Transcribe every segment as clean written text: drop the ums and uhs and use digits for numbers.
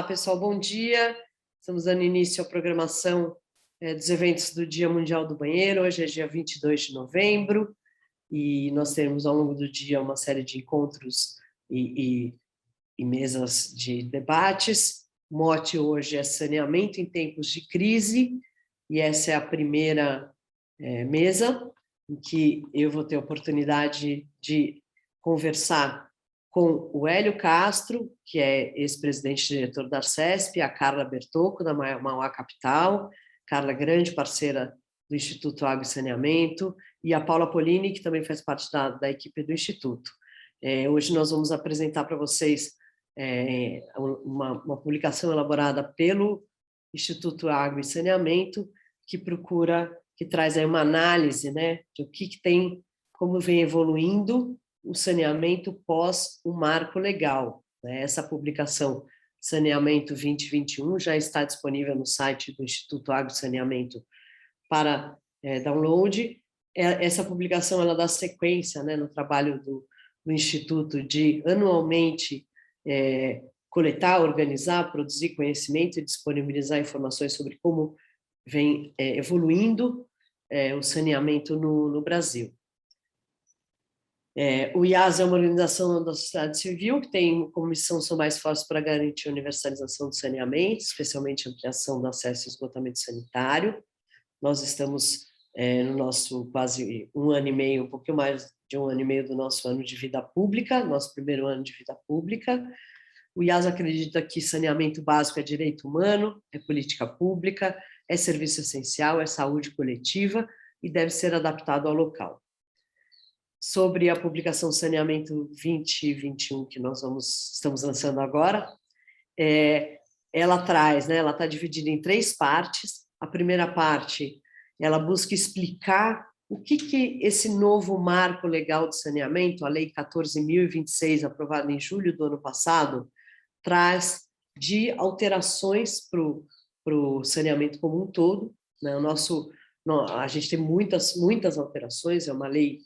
pessoal, bom dia. Estamos dando início à programação dos eventos do Dia Mundial do Banheiro. Hoje é dia 22 de novembro e nós teremos ao longo do dia uma série de encontros e mesas de debates. O mote hoje é saneamento em tempos de crise e essa é a primeira mesa em que eu vou ter a oportunidade de conversar com o Hélio Castro, que é ex-presidente e diretor da Arcesp, a Carla Bertocco, da Mauá Capital, Carla, grande parceira do Instituto Água e Saneamento, e a Paula Polini, que também faz parte da equipe do Instituto. Hoje nós vamos apresentar para vocês uma publicação elaborada pelo Instituto Água e Saneamento, que traz aí uma análise, né, de o que tem, como vem evoluindo o saneamento pós o marco legal. Essa publicação, Saneamento 2021, já está disponível no site do Instituto Água e Saneamento para download. Essa publicação ela dá sequência, né, no trabalho do Instituto de anualmente coletar, organizar, produzir conhecimento e disponibilizar informações sobre como vem evoluindo o saneamento no Brasil. O IAS é uma organização da sociedade civil que tem como missão São Mais Fortes para garantir a universalização do saneamento, especialmente a ampliação do acesso ao esgotamento sanitário. Nós estamos no nosso quase um ano e meio, um pouquinho mais de um ano e meio do nosso ano de vida pública, nosso primeiro ano de vida pública. O IAS acredita que saneamento básico é direito humano, é política pública, é serviço essencial, é saúde coletiva e deve ser adaptado ao local. Sobre a publicação Saneamento 2021, que nós estamos lançando agora, ela traz, né, ela está dividida em 3 partes. A primeira parte, ela busca explicar o que esse novo marco legal de saneamento, a Lei 14.026, aprovada em julho do ano passado, traz de alterações para o saneamento como um todo. Né? A gente tem muitas alterações, é uma lei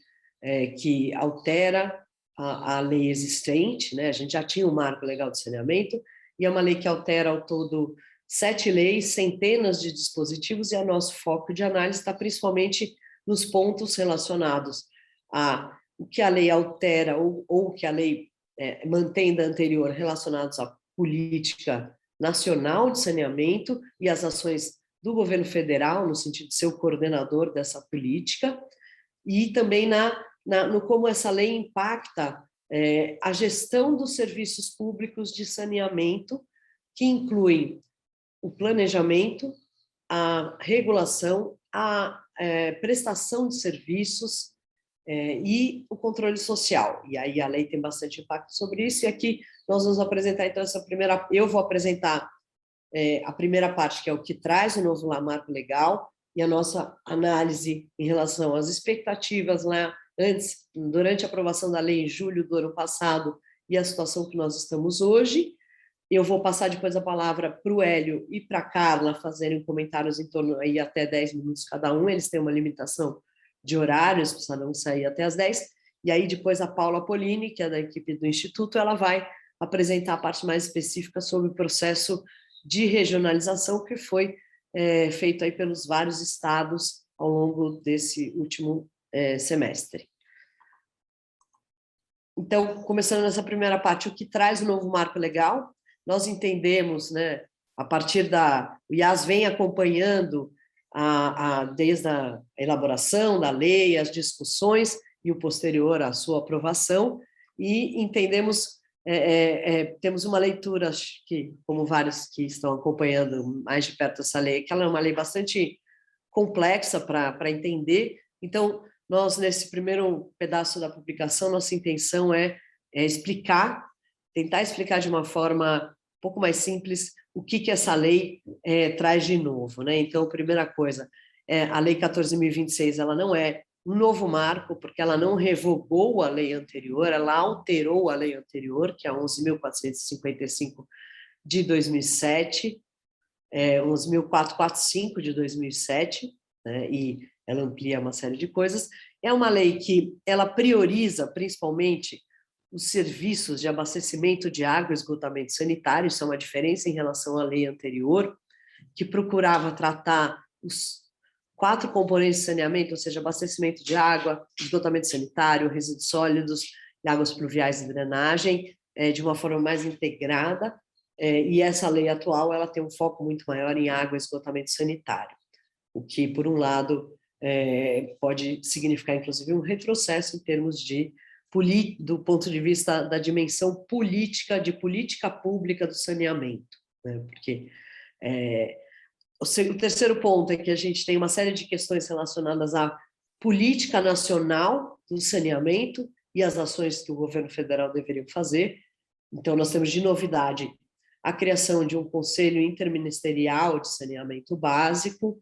que altera a lei existente, né? A gente já tinha um marco legal de saneamento, e é uma lei que altera ao todo 7 leis, centenas de dispositivos, e o nosso foco de análise está principalmente nos pontos relacionados a o que a lei altera ou o que a lei mantém da anterior, relacionados à política nacional de saneamento e as ações do governo federal, no sentido de ser o coordenador dessa política, e também no como essa lei impacta a gestão dos serviços públicos de saneamento, que incluem o planejamento, a regulação, a prestação de serviços e o controle social. E aí a lei tem bastante impacto sobre isso, e aqui nós vamos apresentar, então, eu vou apresentar a primeira parte, que é o que traz o novo marco legal, e a nossa análise em relação às expectativas lá antes, durante a aprovação da lei em julho do ano passado, e a situação que nós estamos hoje. Eu vou passar depois a palavra para o Hélio e para a Carla fazerem comentários em torno aí até 10 minutos cada um, eles têm uma limitação de horários, precisam sair até as 10, e aí depois a Paula Polini, que é da equipe do Instituto, ela vai apresentar a parte mais específica sobre o processo de regionalização que foi feito aí pelos vários estados ao longo desse último semestre. Então, começando nessa primeira parte, o que traz o novo marco legal? Nós entendemos, né, a partir o IAS vem acompanhando desde a elaboração da lei, as discussões e o posterior à sua aprovação, e entendemos, temos uma leitura, acho que, como vários que estão acompanhando mais de perto essa lei, que ela é uma lei bastante complexa para entender. Então, nós, nesse primeiro pedaço da publicação, nossa intenção é tentar explicar de uma forma um pouco mais simples o que essa lei traz de novo, né? Então, primeira coisa, a Lei 14.026, ela não é um novo marco, porque ela não revogou a lei anterior, ela alterou a lei anterior, que é a 11.455 de 2007, 11.445 de 2007, né? E ela amplia uma série de coisas. É uma lei que ela prioriza, principalmente, os serviços de abastecimento de água e esgotamento sanitário, isso é uma diferença em relação à lei anterior, que procurava tratar os 4 componentes de saneamento, ou seja, abastecimento de água, esgotamento sanitário, resíduos sólidos, águas pluviais e drenagem, de uma forma mais integrada, e essa lei atual ela tem um foco muito maior em água e esgotamento sanitário, o que, por um lado, pode significar, inclusive, um retrocesso em termos do ponto de vista da dimensão política, de política pública do saneamento, né? Porque o terceiro ponto é que a gente tem uma série de questões relacionadas à política nacional do saneamento e as ações que o governo federal deveria fazer. Então, nós temos de novidade a criação de um conselho interministerial de saneamento básico,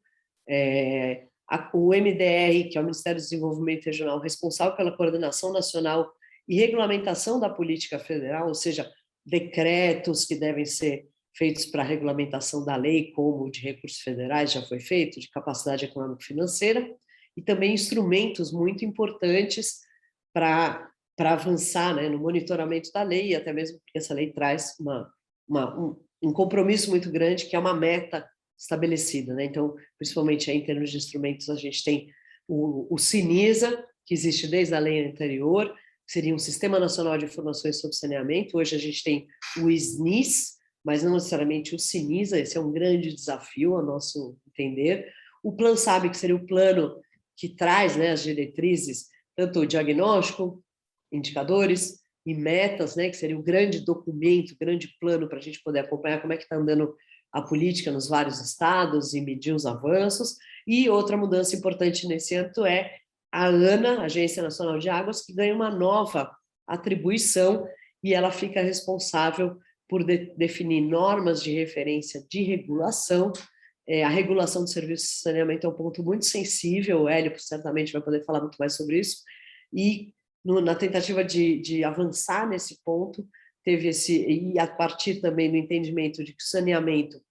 o MDR, que é o Ministério do Desenvolvimento Regional, responsável pela coordenação nacional e regulamentação da política federal, ou seja, decretos que devem ser feitos para a regulamentação da lei, como de recursos federais já foi feito, de capacidade econômico-financeira, e também instrumentos muito importantes para avançar, né, no monitoramento da lei, e até mesmo porque essa lei traz um compromisso muito grande, que é uma meta estabelecida, né? Então, principalmente aí, em termos de instrumentos, a gente tem o SINISA, que existe desde a lei anterior, que seria um Sistema Nacional de Informações sobre Saneamento. Hoje a gente tem o SNIS, mas não necessariamente o SINISA, esse é um grande desafio, a nosso entender. O Plan SAB, que seria o plano que traz, né, as diretrizes, tanto o diagnóstico, indicadores e metas, né, que seria o grande documento, o grande plano para a gente poder acompanhar como é que está andando a política nos vários estados e medir os avanços. E outra mudança importante nesse âmbito é a ANA, Agência Nacional de Águas, que ganha uma nova atribuição e ela fica responsável por definir normas de referência de regulação. A regulação do serviço de saneamento é um ponto muito sensível, o Hélio certamente vai poder falar muito mais sobre isso, e na tentativa de avançar nesse ponto, e a partir também do entendimento de que o saneamento,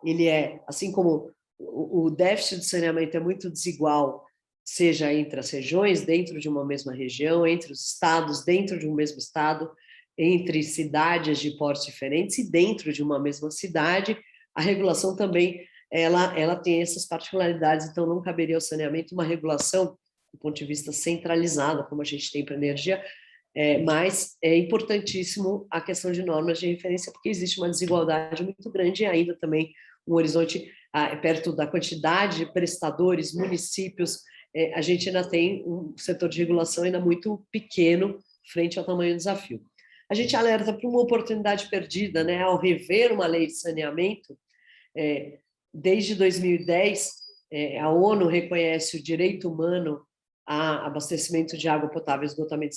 ele assim como o déficit de saneamento é muito desigual, seja entre as regiões, dentro de uma mesma região, entre os estados, dentro de um mesmo estado, entre cidades de portos diferentes e dentro de uma mesma cidade, a regulação também, ela tem essas particularidades, então não caberia ao saneamento uma regulação do ponto de vista centralizado, como a gente tem para a energia, mas é importantíssimo a questão de normas de referência, porque existe uma desigualdade muito grande e ainda também um horizonte perto da quantidade de prestadores, municípios, a gente ainda tem um setor de regulação ainda muito pequeno frente ao tamanho do desafio. A gente alerta para uma oportunidade perdida, né, ao rever uma lei de saneamento. Desde 2010, a ONU reconhece o direito humano a abastecimento de água potável e esgotamento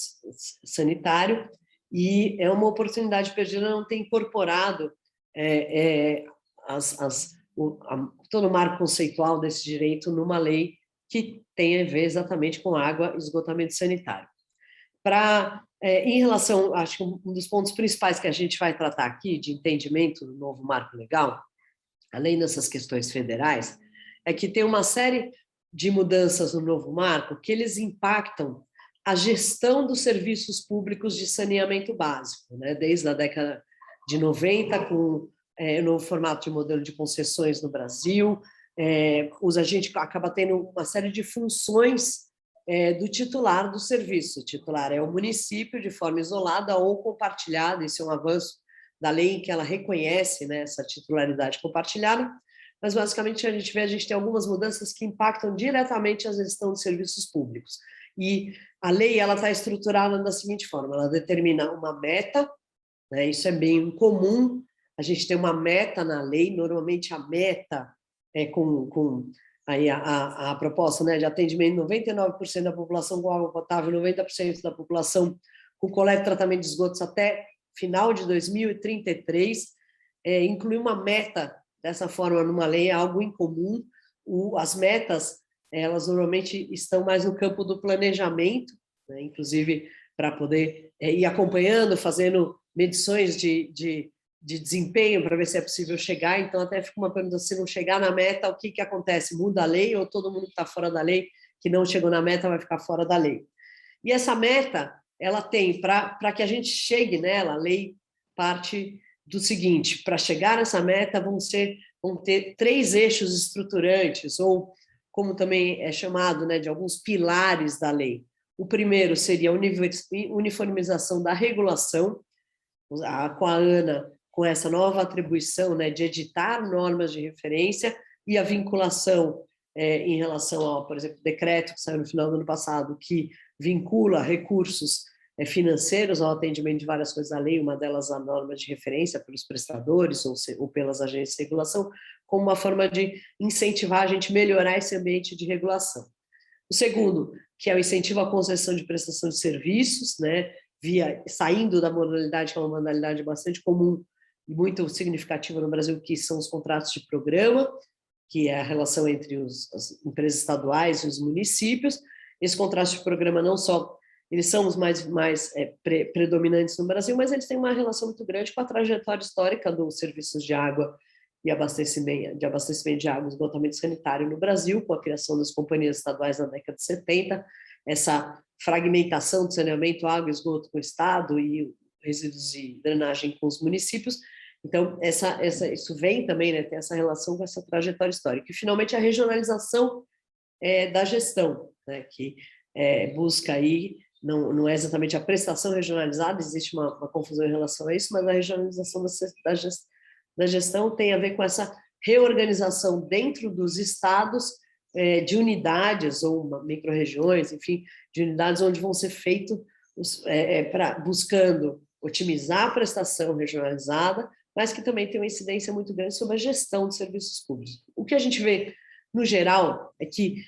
sanitário, e é uma oportunidade perdida não ter incorporado todo o marco conceitual desse direito numa lei que tem a ver exatamente com água e esgotamento sanitário. Em relação, acho que um dos pontos principais que a gente vai tratar aqui, de entendimento do novo marco legal, além dessas questões federais, é que tem uma série de mudanças no novo marco que eles impactam a gestão dos serviços públicos de saneamento básico, né? Desde a década de 90, com o novo formato de modelo de concessões no Brasil, a gente acaba tendo uma série de funções do titular do serviço. O titular é o município, de forma isolada ou compartilhada, isso é um avanço da lei em que ela reconhece, né, essa titularidade compartilhada, mas basicamente a gente tem algumas mudanças que impactam diretamente a gestão de serviços públicos. E a lei está estruturada da seguinte forma: ela determina uma meta, né, isso é bem comum, a gente tem uma meta na lei, normalmente a meta é com aí a proposta, né, de atendimento 99% da população com água potável, 90% da população com coleta e tratamento de esgotos até final de 2033, incluir uma meta dessa forma numa lei é algo incomum. As metas, elas normalmente estão mais no campo do planejamento, né, inclusive para poder ir acompanhando, fazendo medições de desempenho para ver se é possível chegar. Então, até fica uma pergunta: se não chegar na meta, o que acontece? Muda a lei ou todo mundo que está fora da lei, que não chegou na meta, vai ficar fora da lei? E essa meta, ela tem, para que a gente chegue nela, a lei parte do seguinte: para chegar nessa meta vão ter 3 eixos estruturantes, ou como também é chamado, né, de alguns pilares da lei. O primeiro seria a uniformização da regulação, com a ANA, com essa nova atribuição, né, de editar normas de referência, e a vinculação em relação ao, por exemplo, decreto que saiu no final do ano passado, que vincula recursos financeiros ao atendimento de várias coisas da lei, uma delas a norma de referência pelos prestadores ou pelas agências de regulação, como uma forma de incentivar a gente melhorar esse ambiente de regulação. O segundo, que é o incentivo à concessão de prestação de serviços, né, saindo da modalidade, que é uma modalidade bastante comum e muito significativa no Brasil, que são os contratos de programa, que é a relação entre as empresas estaduais e os municípios. Esses contratos de programa não só eles são os mais predominantes no Brasil, mas eles têm uma relação muito grande com a trajetória histórica dos serviços de água e abastecimento de água e esgotamento sanitário no Brasil, com a criação das companhias estaduais na década de 70, essa fragmentação do saneamento, água e esgoto com o Estado e resíduos e drenagem com os municípios. Então, isso vem também, né, tem essa relação com essa trajetória histórica. E, finalmente, a regionalização da gestão, né, que busca aí, não é exatamente a prestação regionalizada, existe uma confusão em relação a isso, mas a regionalização da gestão tem a ver com essa reorganização dentro dos estados de unidades ou micro-regiões, enfim, de unidades onde vão ser feitos, buscando otimizar a prestação regionalizada, mas que também tem uma incidência muito grande sobre a gestão de serviços públicos. O que a gente vê, no geral, é que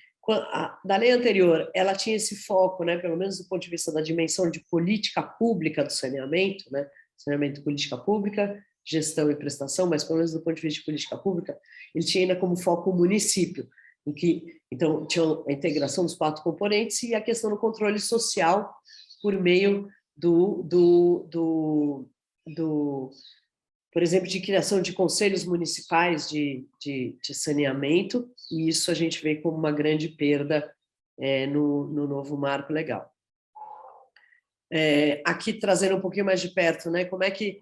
da lei anterior, ela tinha esse foco, né, pelo menos do ponto de vista da dimensão de política pública do saneamento, né, saneamento, política pública, gestão e prestação, mas pelo menos do ponto de vista de política pública, ele tinha ainda como foco o município, em que, então, tinha a integração dos 4 componentes e a questão do controle social por meio por exemplo, de criação de conselhos municipais de saneamento, e isso a gente vê como uma grande perda no novo marco legal. Aqui, trazendo um pouquinho mais de perto, né, como é que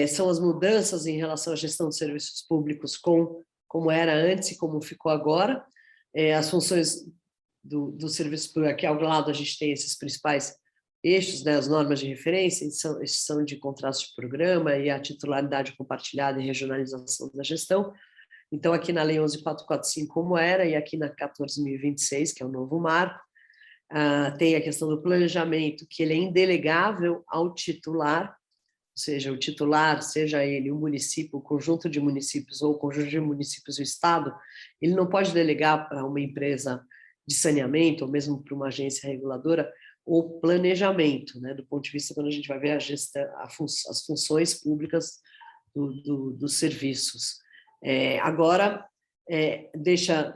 são as mudanças em relação à gestão de serviços públicos como era antes e como ficou agora. As funções do serviço público, aqui ao lado a gente tem esses principais eixos, né, as normas de referência, edição de contratos de programa e a titularidade compartilhada e regionalização da gestão. Então, aqui na Lei 11.445, como era, e aqui na 14.026, que é o novo marco, tem a questão do planejamento, que ele é indelegável ao titular, ou seja, o titular, seja ele o município, o conjunto de municípios ou o conjunto de municípios do Estado, ele não pode delegar para uma empresa de saneamento ou mesmo para uma agência reguladora o planejamento, né, do ponto de vista quando a gente vai ver a gestão, as funções públicas dos serviços. Agora,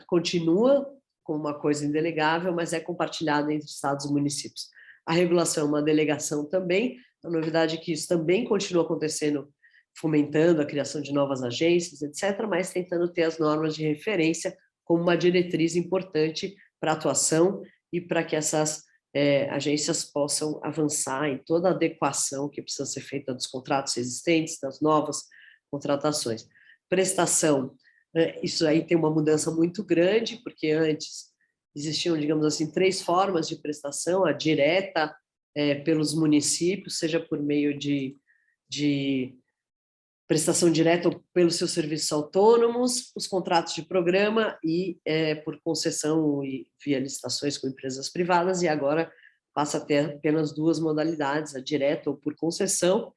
continua como uma coisa indelegável, mas é compartilhada entre estados e municípios. A regulação é uma delegação também, a novidade é que isso também continua acontecendo, fomentando a criação de novas agências, etc., mas tentando ter as normas de referência como uma diretriz importante para a atuação e para que essas agências possam avançar em toda a adequação que precisa ser feita dos contratos existentes, das novas contratações. Prestação, isso aí tem uma mudança muito grande, porque antes existiam, digamos assim, 3 formas de prestação: a direta pelos municípios, seja por meio de prestação direta ou pelos seus serviços autônomos, os contratos de programa e por concessão e via licitações com empresas privadas, e agora passa a ter apenas 2 modalidades, a direta ou por concessão,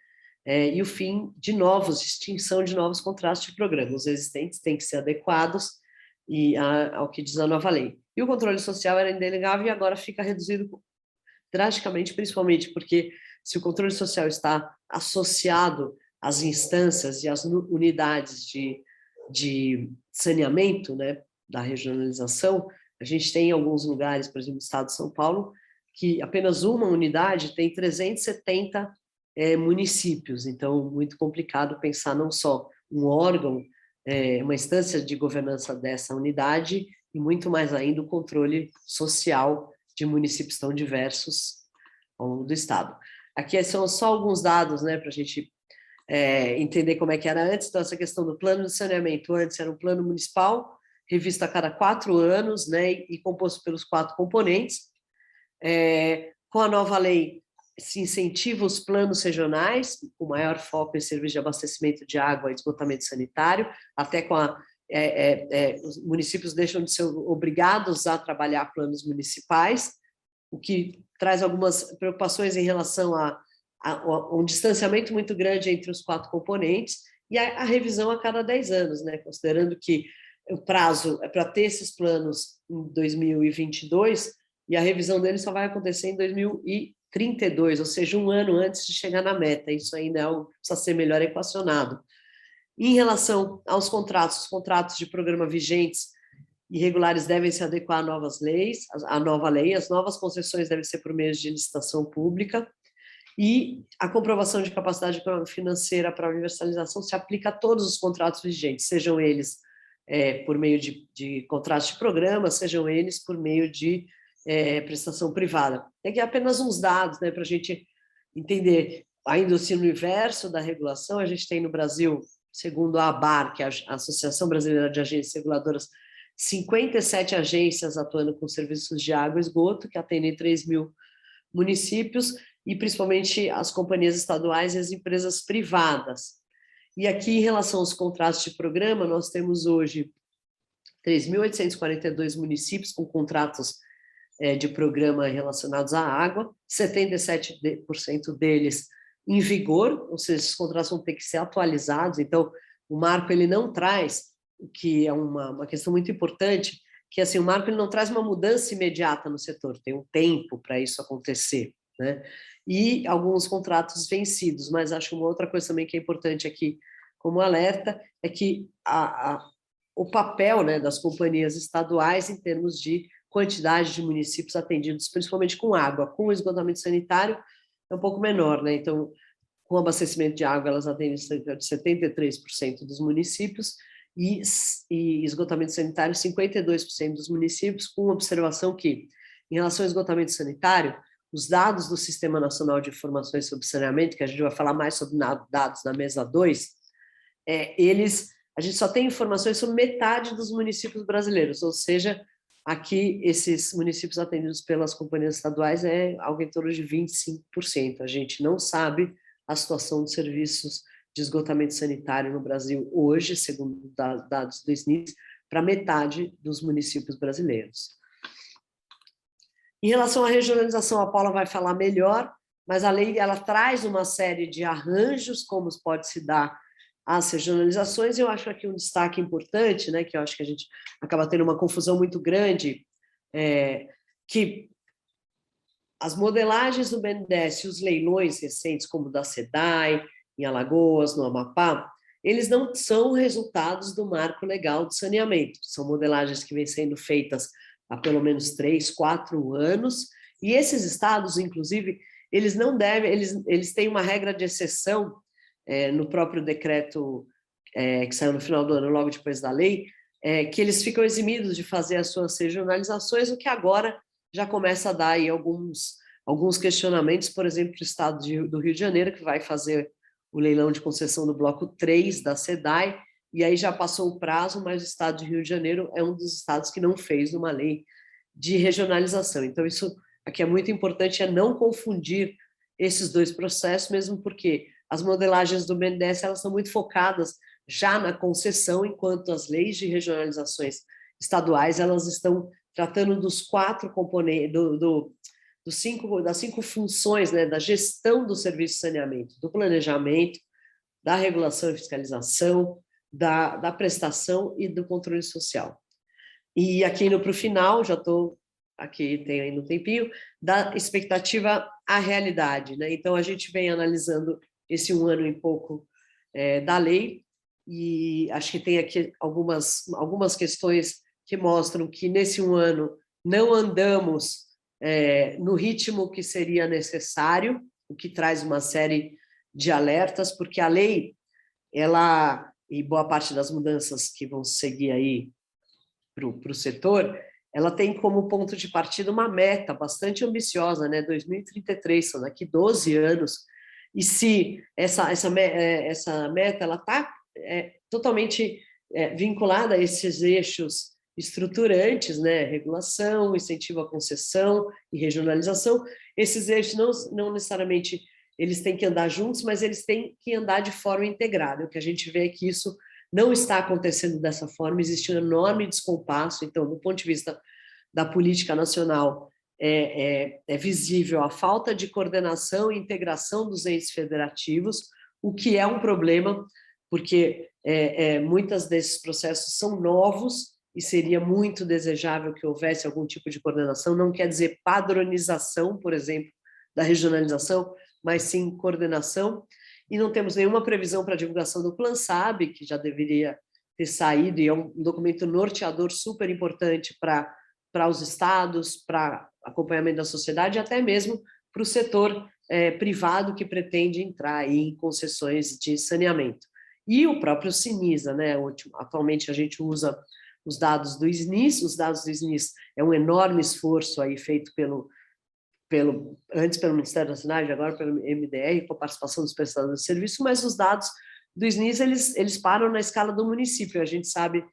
e o fim de extinção de novos contratos de programa. Os existentes têm que ser adequados ao que diz a nova lei. E o controle social era indelegável e agora fica reduzido drasticamente, principalmente porque se o controle social está associado às instâncias e às unidades de saneamento, né, da regionalização, a gente tem em alguns lugares, por exemplo, no estado de São Paulo, que apenas uma unidade tem 370 municípios, então muito complicado pensar não só um órgão, uma instância de governança dessa unidade, e muito mais ainda o controle social de municípios tão diversos ao longo do Estado. Aqui são só alguns dados, né, para a gente entender como é que era antes. Então, essa questão do plano de saneamento, antes era um plano municipal, revisto a cada 4 anos, né, e composto pelos 4 componentes. Com a nova lei, se incentiva os planos regionais, com maior foco em serviço de abastecimento de água e esgotamento sanitário, até com os municípios deixam de ser obrigados a trabalhar planos municipais, o que traz algumas preocupações em relação a um distanciamento muito grande entre os 4 componentes, e a revisão a cada 10 anos, né? Considerando que o prazo é para ter esses planos em 2022, e a revisão deles só vai acontecer em 2032, ou seja, um ano antes de chegar na meta. Isso ainda é algo que precisa ser melhor equacionado. Em relação aos contratos, os contratos de programa vigentes e regulares devem se adequar a novas leis, à nova lei, as novas concessões devem ser por meio de licitação pública, e a comprovação de capacidade financeira para universalização se aplica a todos os contratos vigentes, sejam eles por meio de contratos de programa, sejam eles por meio de prestação privada. Aqui apenas uns dados, né, para a gente entender, ainda assim no universo da regulação, a gente tem no Brasil, segundo a ABAR, que é a Associação Brasileira de Agências Reguladoras, 57 agências atuando com serviços de água e esgoto, que atendem 3 mil municípios, e principalmente as companhias estaduais e as empresas privadas. E aqui, em relação aos contratos de programa, nós temos hoje 3.842 municípios com contratos de programa relacionados à água, 77% deles em vigor, ou seja, esses contratos vão ter que ser atualizados. Então, o marco ele não traz, o que é uma questão muito importante, que assim, o marco ele não traz uma mudança imediata no setor, tem um tempo para isso acontecer, né? E alguns contratos vencidos, mas acho uma outra coisa também que é importante aqui como alerta é que o papel, né, das companhias estaduais em termos de quantidade de municípios atendidos, principalmente com água, com esgotamento sanitário é um pouco menor, né? Então, com abastecimento de água, elas atendem cerca de 73% dos municípios, e esgotamento sanitário, 52% dos municípios, com observação que, em relação ao esgotamento sanitário, os dados do Sistema Nacional de Informações sobre Saneamento, que a gente vai falar mais sobre dados na mesa 2, a gente só tem informações sobre metade dos municípios brasileiros, ou seja, aqui esses municípios atendidos pelas companhias estaduais é algo em torno de 25%. A gente não sabe a situação dos serviços de esgotamento sanitário no Brasil hoje, segundo dados do SNIS, para metade dos municípios brasileiros. Em relação à regionalização, a Paula vai falar melhor, mas a lei ela traz uma série de arranjos, como pode se dar as regionalizações. Eu acho aqui um destaque importante, né, que eu acho que a gente acaba tendo uma confusão muito grande, que as modelagens do BNDES e os leilões recentes, como o da SEDAI, em Alagoas, no Amapá, eles não são resultados do marco legal de saneamento, são modelagens que vêm sendo feitas há pelo menos 3, 4 anos, e esses estados, inclusive, eles não devem, eles têm uma regra de exceção no próprio decreto que saiu no final do ano, logo depois da lei, que eles ficam eximidos de fazer as suas regionalizações, o que agora já começa a dar aí alguns questionamentos, por exemplo, o estado do Rio de Janeiro, que vai fazer o leilão de concessão do bloco 3 da SEDAI, e aí já passou o prazo, mas o estado de Rio de Janeiro é um dos estados que não fez uma lei de regionalização. Então, isso aqui é muito importante, é não confundir esses dois processos, mesmo porque as modelagens do BNDES elas são muito focadas já na concessão, enquanto as leis de regionalizações estaduais elas estão tratando dos 4 componentes, das 5 funções, né, da gestão do serviço de saneamento, do planejamento, da regulação e fiscalização, da prestação e do controle social. E aqui indo para o final, já estou aqui, tem ainda um tempinho, da expectativa à realidade, né? Então, a gente vem analisando esse 1 ano e pouco da lei, e acho que tem aqui algumas questões que mostram que nesse 1 ano não andamos no ritmo que seria necessário, o que traz uma série de alertas, porque a lei, e boa parte das mudanças que vão seguir aí para o setor, ela tem como ponto de partida uma meta bastante ambiciosa, né? 2033, são daqui 12 anos. E se essa meta ela está totalmente vinculada a esses eixos estruturantes, né? Regulação, incentivo à concessão e regionalização, esses eixos não necessariamente eles têm que andar juntos, mas eles têm que andar de forma integrada. O que a gente vê é que isso não está acontecendo dessa forma, existe um enorme descompasso. Então, do ponto de vista da política nacional, é visível a falta de coordenação e integração dos entes federativos, o que é um problema, porque muitos desses processos são novos e seria muito desejável que houvesse algum tipo de coordenação, não quer dizer padronização, por exemplo, da regionalização, mas sim coordenação, e não temos nenhuma previsão para a divulgação do Plan SAB, que já deveria ter saído, e é um documento norteador super importante para os estados, para acompanhamento da sociedade, e até mesmo para o setor privado que pretende entrar aí em concessões de saneamento. E o próprio Sinisa, né? Atualmente a gente usa os dados do SNIS, os dados do SNIS é um enorme esforço aí feito antes pelo Ministério da Cidade, agora pelo MDR, com a participação dos prestadores de serviço, mas os dados do SNIS, eles param na escala do município. A gente sabe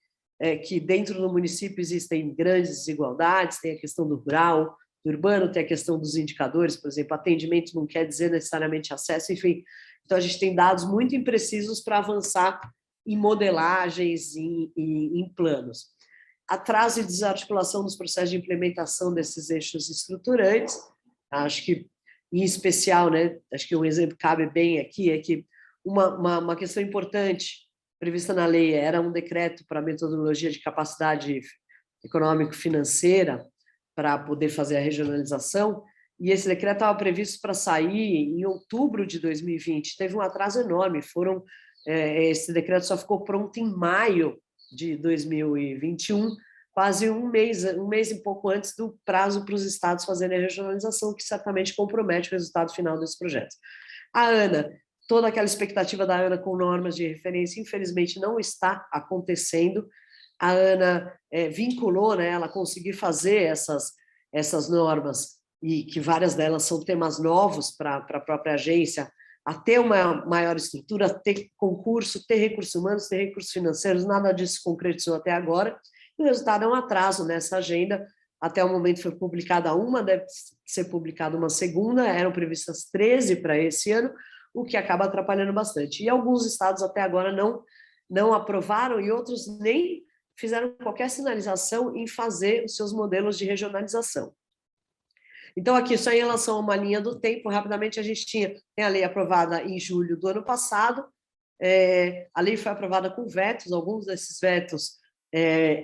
que dentro do município existem grandes desigualdades, tem a questão do rural, do urbano, tem a questão dos indicadores, por exemplo, atendimento não quer dizer necessariamente acesso, enfim. Então, a gente tem dados muito imprecisos para avançar em modelagens e em planos. Atraso e desarticulação dos processos de implementação desses eixos estruturantes. Acho que, em especial, né, acho que um exemplo que cabe bem aqui é que uma questão importante prevista na lei era um decreto para a metodologia de capacidade econômico-financeira para poder fazer a regionalização, e esse decreto estava previsto para sair em outubro de 2020. Teve um atraso enorme, esse decreto só ficou pronto em maio de 2021, quase um mês e pouco antes do prazo para os estados fazerem a regionalização, que certamente compromete o resultado final desse projeto. A ANA, toda aquela expectativa da ANA com normas de referência, infelizmente não está acontecendo. A ANA vinculou, né, ela conseguiu fazer essas normas, e que várias delas são temas novos para a própria agência, a ter uma maior estrutura, ter concurso, ter recursos humanos, ter recursos financeiros, nada disso concretizou até agora. O resultado é um atraso nessa agenda. Até o momento foi publicada uma, deve ser publicada uma segunda, eram previstas 13 para esse ano, o que acaba atrapalhando bastante. E alguns estados até agora não aprovaram e outros nem fizeram qualquer sinalização em fazer os seus modelos de regionalização. Então, aqui, só em relação a uma linha do tempo, rapidamente a gente tem a lei aprovada em julho do ano passado, a lei foi aprovada com vetos, alguns desses vetos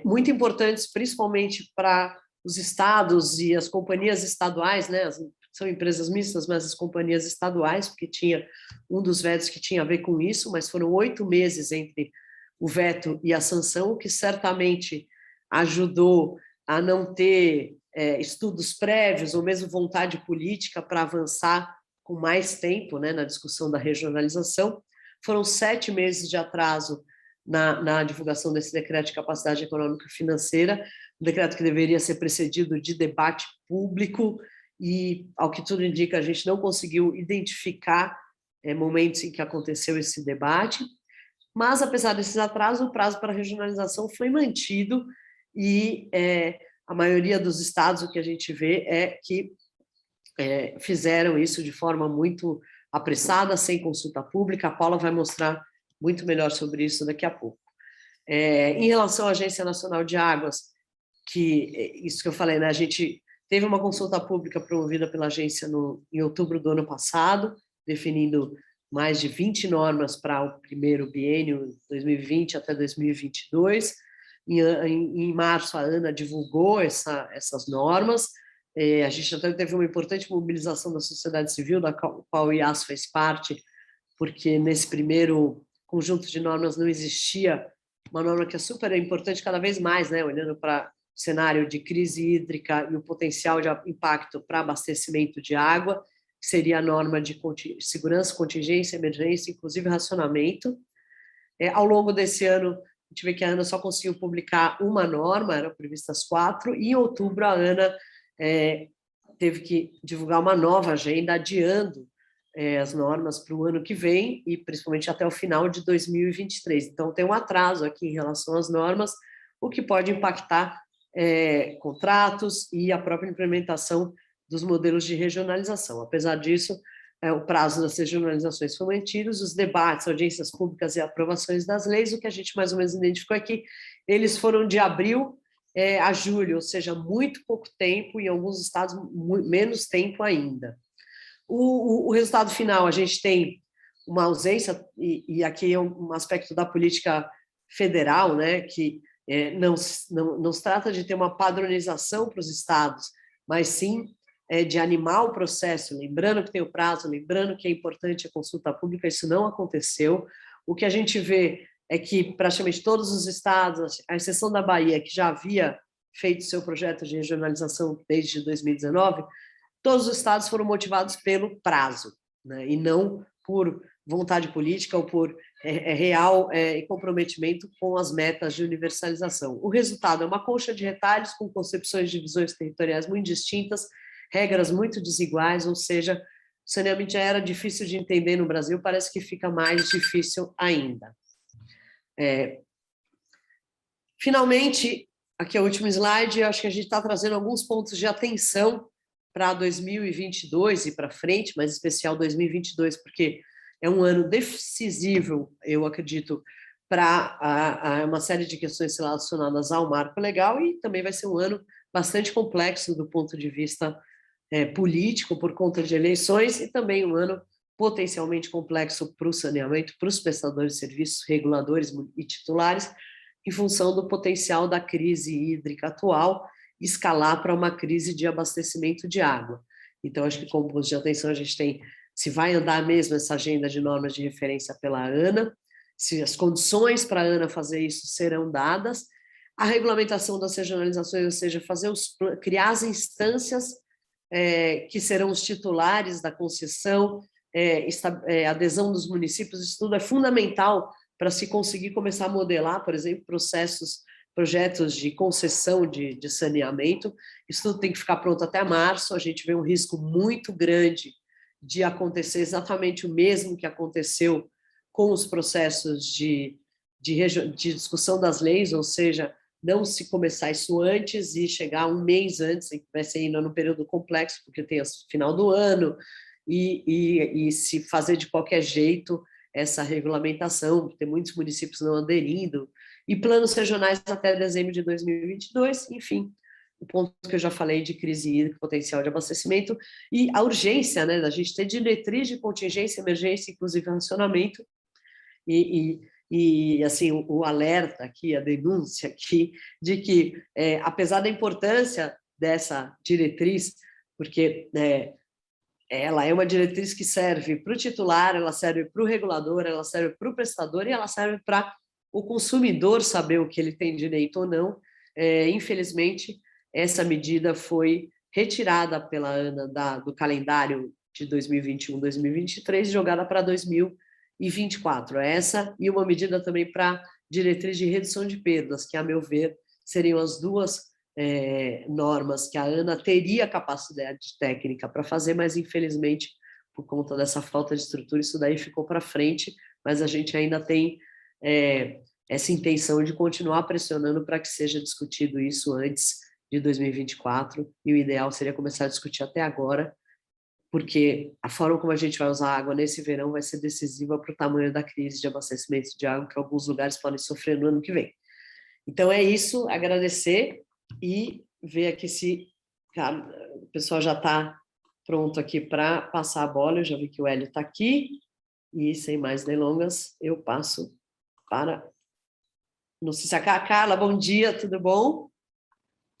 muito importantes, principalmente para os estados e as companhias estaduais, né? São empresas mistas, mas as companhias estaduais, porque tinha um dos vetos que tinha a ver com isso, mas foram 8 meses entre o veto e a sanção, o que certamente ajudou a não ter estudos prévios ou mesmo vontade política para avançar com mais tempo, né, na discussão da regionalização. Foram 7 meses de atraso na divulgação desse decreto de capacidade econômica e financeira, um decreto que deveria ser precedido de debate público, e, ao que tudo indica, a gente não conseguiu identificar momentos em que aconteceu esse debate, mas, apesar desses atrasos, o prazo para a regionalização foi mantido, e a maioria dos estados, o que a gente vê é que fizeram isso de forma muito apressada, sem consulta pública. A Paula vai mostrar muito melhor sobre isso daqui a pouco. Em relação à Agência Nacional de Águas, que isso que eu falei, né, a gente teve uma consulta pública promovida pela agência em outubro do ano passado, definindo mais de 20 normas para o primeiro biênio, 2020 até 2022. Em março, a ANA divulgou essas normas. A gente até teve uma importante mobilização da sociedade civil, da qual o IAS fez parte, porque nesse primeiro conjunto de normas não existia uma norma que é super importante cada vez mais, né, olhando para o cenário de crise hídrica e o potencial de impacto para abastecimento de água, que seria a norma de segurança, contingência, emergência, inclusive racionamento. Ao longo desse ano, gente vê que a ANA só conseguiu publicar uma norma, eram previstas 4, e em outubro a ANA teve que divulgar uma nova agenda, adiando as normas para o ano que vem, e principalmente até o final de 2023. Então, tem um atraso aqui em relação às normas, o que pode impactar contratos e a própria implementação dos modelos de regionalização. Apesar disso, o prazo das regionalizações foi mantido, os debates, audiências públicas e aprovações das leis, o que a gente mais ou menos identificou é que eles foram de abril a julho, ou seja, muito pouco tempo, e em alguns estados menos tempo ainda. O resultado final, a gente tem uma ausência, e aqui é um aspecto da política federal, né, que não se trata de ter uma padronização para os estados, mas sim de animar o processo, lembrando que tem o prazo, lembrando que é importante a consulta pública, isso não aconteceu. O que a gente vê é que praticamente todos os estados, à exceção da Bahia, que já havia feito seu projeto de regionalização desde 2019, todos os estados foram motivados pelo prazo, né, e não por vontade política ou por real comprometimento com as metas de universalização. O resultado é uma colcha de retalhos com concepções de visões territoriais muito distintas, regras muito desiguais, ou seja, o saneamento já era difícil de entender no Brasil, parece que fica mais difícil ainda. Finalmente, aqui é o último slide, eu acho que a gente está trazendo alguns pontos de atenção para 2022 e para frente, mas em especial 2022, porque é um ano decisivo, eu acredito, para uma série de questões relacionadas ao marco legal, e também vai ser um ano bastante complexo do ponto de vista político, por conta de eleições, e também um ano potencialmente complexo para o saneamento, para os prestadores de serviços, reguladores e titulares, em função do potencial da crise hídrica atual escalar para uma crise de abastecimento de água. Então, acho que como ponto de atenção a gente tem se vai andar mesmo essa agenda de normas de referência pela ANA, se as condições para a ANA fazer isso serão dadas, a regulamentação das regionalizações, ou seja, criar as instâncias que serão os titulares da concessão, adesão dos municípios, isso tudo é fundamental para se conseguir começar a modelar, por exemplo, projetos de concessão de saneamento. Isso tudo tem que ficar pronto até março, a gente vê um risco muito grande de acontecer exatamente o mesmo que aconteceu com os processos de discussão das leis, ou seja, não se começar isso antes e chegar um mês antes, que vai ser ainda no período complexo, porque tem o final do ano, e se fazer de qualquer jeito essa regulamentação, tem muitos municípios não aderindo, e planos regionais até dezembro de 2022, enfim, o ponto que eu já falei de crise hídrica, potencial de abastecimento, e a urgência, né, da gente ter diretriz de contingência, emergência, inclusive racionamento, e assim, o alerta aqui, a denúncia aqui, de que, apesar da importância dessa diretriz, porque ela é uma diretriz que serve para o titular, ela serve para o regulador, ela serve para o prestador e ela serve para o consumidor saber o que ele tem direito ou não. Infelizmente, essa medida foi retirada pela ANA do calendário de 2021, 2023 e jogada para 2024. Essa e uma medida também para diretriz de redução de perdas, que, a meu ver, seriam as duas normas que a ANA teria capacidade técnica para fazer, mas, infelizmente, por conta dessa falta de estrutura, isso daí ficou para frente, mas a gente ainda tem essa intenção de continuar pressionando para que seja discutido isso antes de 2024, e o ideal seria começar a discutir até agora, porque a forma como a gente vai usar a água nesse verão vai ser decisiva para o tamanho da crise de abastecimento de água que alguns lugares podem sofrer no ano que vem. Então é isso, agradecer e ver aqui se o pessoal já está pronto aqui para passar a bola. Eu já vi que o Hélio está aqui, e sem mais delongas, eu passo para... Não sei se a Carla, bom dia, tudo bom?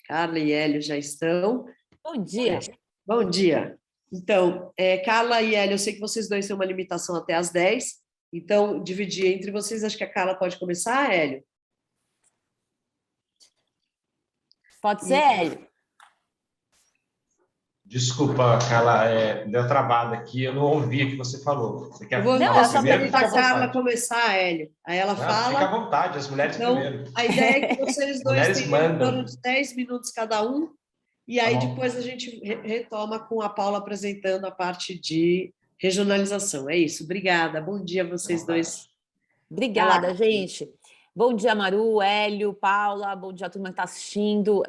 Carla e Hélio já estão. Bom dia. Bom dia. Então, Carla e Hélio, eu sei que vocês dois têm uma limitação até às 10, então, dividir entre vocês, acho que a Carla pode começar, Hélio? Pode ser, Hélio? Desculpa, Carla, deu travada aqui, eu não ouvi o que você falou. Você quer Eu falar vou só pedir primeiro? Fica para à a Carla vontade. começar, Hélio. Aí ela Não, fica à fala. vontade, as mulheres Então, primeiro. a ideia é que vocês dois Mulheres tenham em torno mandam. de 10 minutos cada um, e Tá aí bom. depois a gente retoma com a Paula apresentando a parte de regionalização. É isso. Obrigada. Bom dia a Fica à vocês vontade. dois. Vai lá. Obrigada, gente. Bom dia, Maru, Hélio, Paula, bom dia a turma que está assistindo.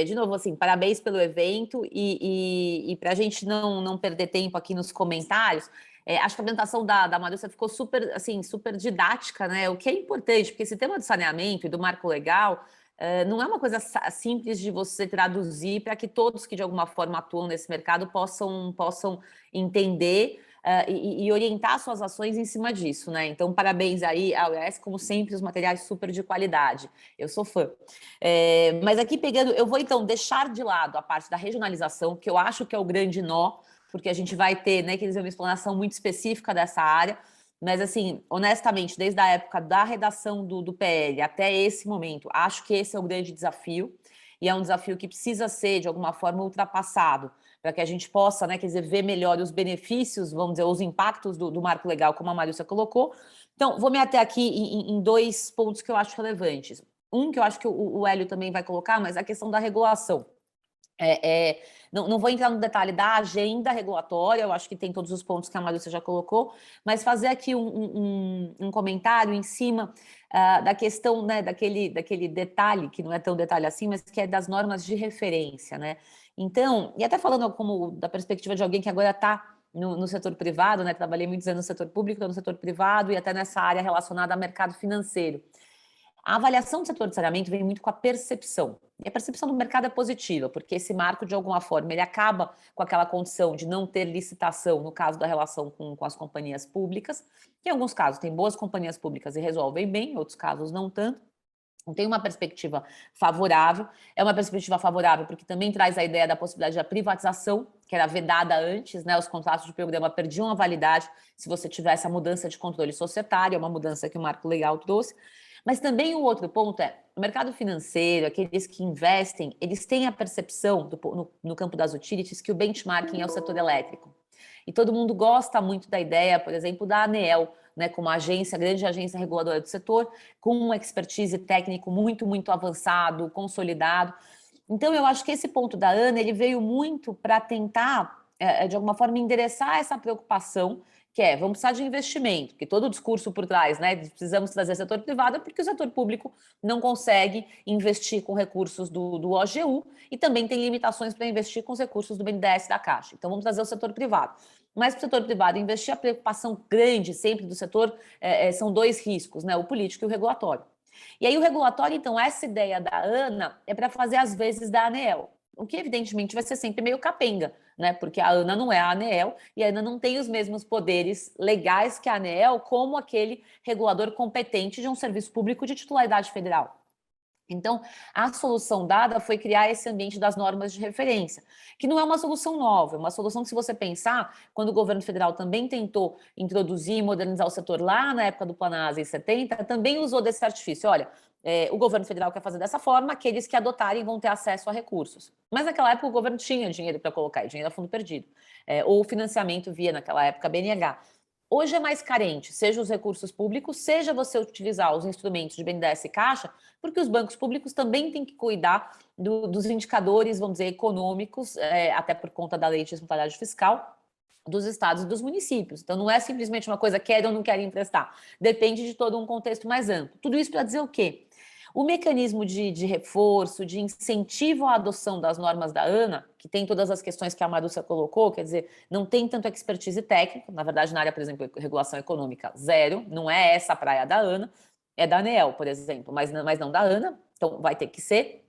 De novo, assim, parabéns pelo evento e para a gente não perder tempo aqui nos comentários, acho que a apresentação da Marúcia ficou super, assim, super didática, né? O que é importante, porque esse tema do saneamento e do marco legal não é uma coisa simples de você traduzir para que todos que de alguma forma atuam nesse mercado possam entender e orientar suas ações em cima disso, né? Então, parabéns aí ao ES, como sempre, os materiais super de qualidade. Eu sou fã. Mas aqui pegando, eu vou então deixar de lado a parte da regionalização, que eu acho que é o grande nó, porque a gente vai ter, né, que eles uma explanação muito específica dessa área. Mas, assim, honestamente, desde a época da redação do PL até esse momento, acho que esse é o grande desafio, e é um desafio que precisa ser, de alguma forma, ultrapassado, para que a gente possa, né, quer dizer, ver melhor os benefícios, vamos dizer, os impactos do marco legal, como a Marúcia colocou. Então, vou me ater aqui em dois pontos que eu acho relevantes. Um que eu acho que o Hélio também vai colocar, mas a questão da regulação. Não vou entrar no detalhe da agenda regulatória, eu acho que tem todos os pontos que a Marúcia já colocou, mas fazer aqui um comentário em cima da questão, né, daquele detalhe, que não é tão detalhe assim, mas que é das normas de referência, né? Então, e até falando como da perspectiva de alguém que agora está no setor privado, né? Trabalhei muitos anos no setor público, estou no setor privado e até nessa área relacionada ao mercado financeiro. A avaliação do setor de saneamento vem muito com a percepção. E a percepção do mercado é positiva, porque esse marco, de alguma forma, ele acaba com aquela condição de não ter licitação, no caso da relação com as companhias públicas, que em alguns casos tem boas companhias públicas e resolvem bem, em outros casos não tanto. Não tem uma perspectiva favorável. É uma perspectiva favorável porque também traz a ideia da possibilidade da privatização, que era vedada antes, né? Os contratos de programa perdiam a validade se você tivesse a mudança de controle societário, é uma mudança que o marco legal trouxe. Mas também o outro ponto é, o mercado financeiro, aqueles que investem, eles têm a percepção, no campo das utilities, que o benchmarking é o setor elétrico. E todo mundo gosta muito da ideia, por exemplo, da ANEEL, né, como agência, grande agência reguladora do setor, com um expertise técnico muito, muito avançado, consolidado. Então, eu acho que esse ponto da Ana, ele veio muito para tentar, de alguma forma, endereçar essa preocupação, que é, vamos precisar de investimento, que todo o discurso por trás, né, precisamos trazer setor privado, porque o setor público não consegue investir com recursos do OGU e também tem limitações para investir com os recursos do BNDES da Caixa. Então, vamos trazer o setor privado. Mas para o setor privado investir, a preocupação grande sempre do setor são dois riscos, né, o político e o regulatório. E aí o regulatório, então, essa ideia da ANA é para fazer as vezes da ANEEL, o que evidentemente vai ser sempre meio capenga, né? Porque a ANA não é a ANEEL e a ANA não tem os mesmos poderes legais que a ANEEL como aquele regulador competente de um serviço público de titularidade federal. Então, a solução dada foi criar esse ambiente das normas de referência, que não é uma solução nova, é uma solução que, se você pensar, quando o governo federal também tentou introduzir e modernizar o setor lá na época do Planasa em 70, também usou desse artifício. Olha, o governo federal quer fazer dessa forma, aqueles que adotarem vão ter acesso a recursos. Mas naquela época o governo tinha dinheiro para colocar, e dinheiro a fundo perdido, ou financiamento via, naquela época, BNH. Hoje é mais carente, seja os recursos públicos, seja você utilizar os instrumentos de BNDES e Caixa, porque os bancos públicos também têm que cuidar dos indicadores, vamos dizer, econômicos, até por conta da lei de responsabilidade fiscal, dos estados e dos municípios. Então, não é simplesmente uma coisa querem ou não querem emprestar. Depende de todo um contexto mais amplo. Tudo isso para dizer o quê? O mecanismo de reforço, de incentivo à adoção das normas da ANA, que tem todas as questões que a Marúcia colocou, quer dizer, não tem tanto expertise técnica, na verdade, na área, por exemplo, de regulação econômica, zero, não é essa a praia da ANA, é da ANEEL, por exemplo, mas não da ANA, então vai ter que ser.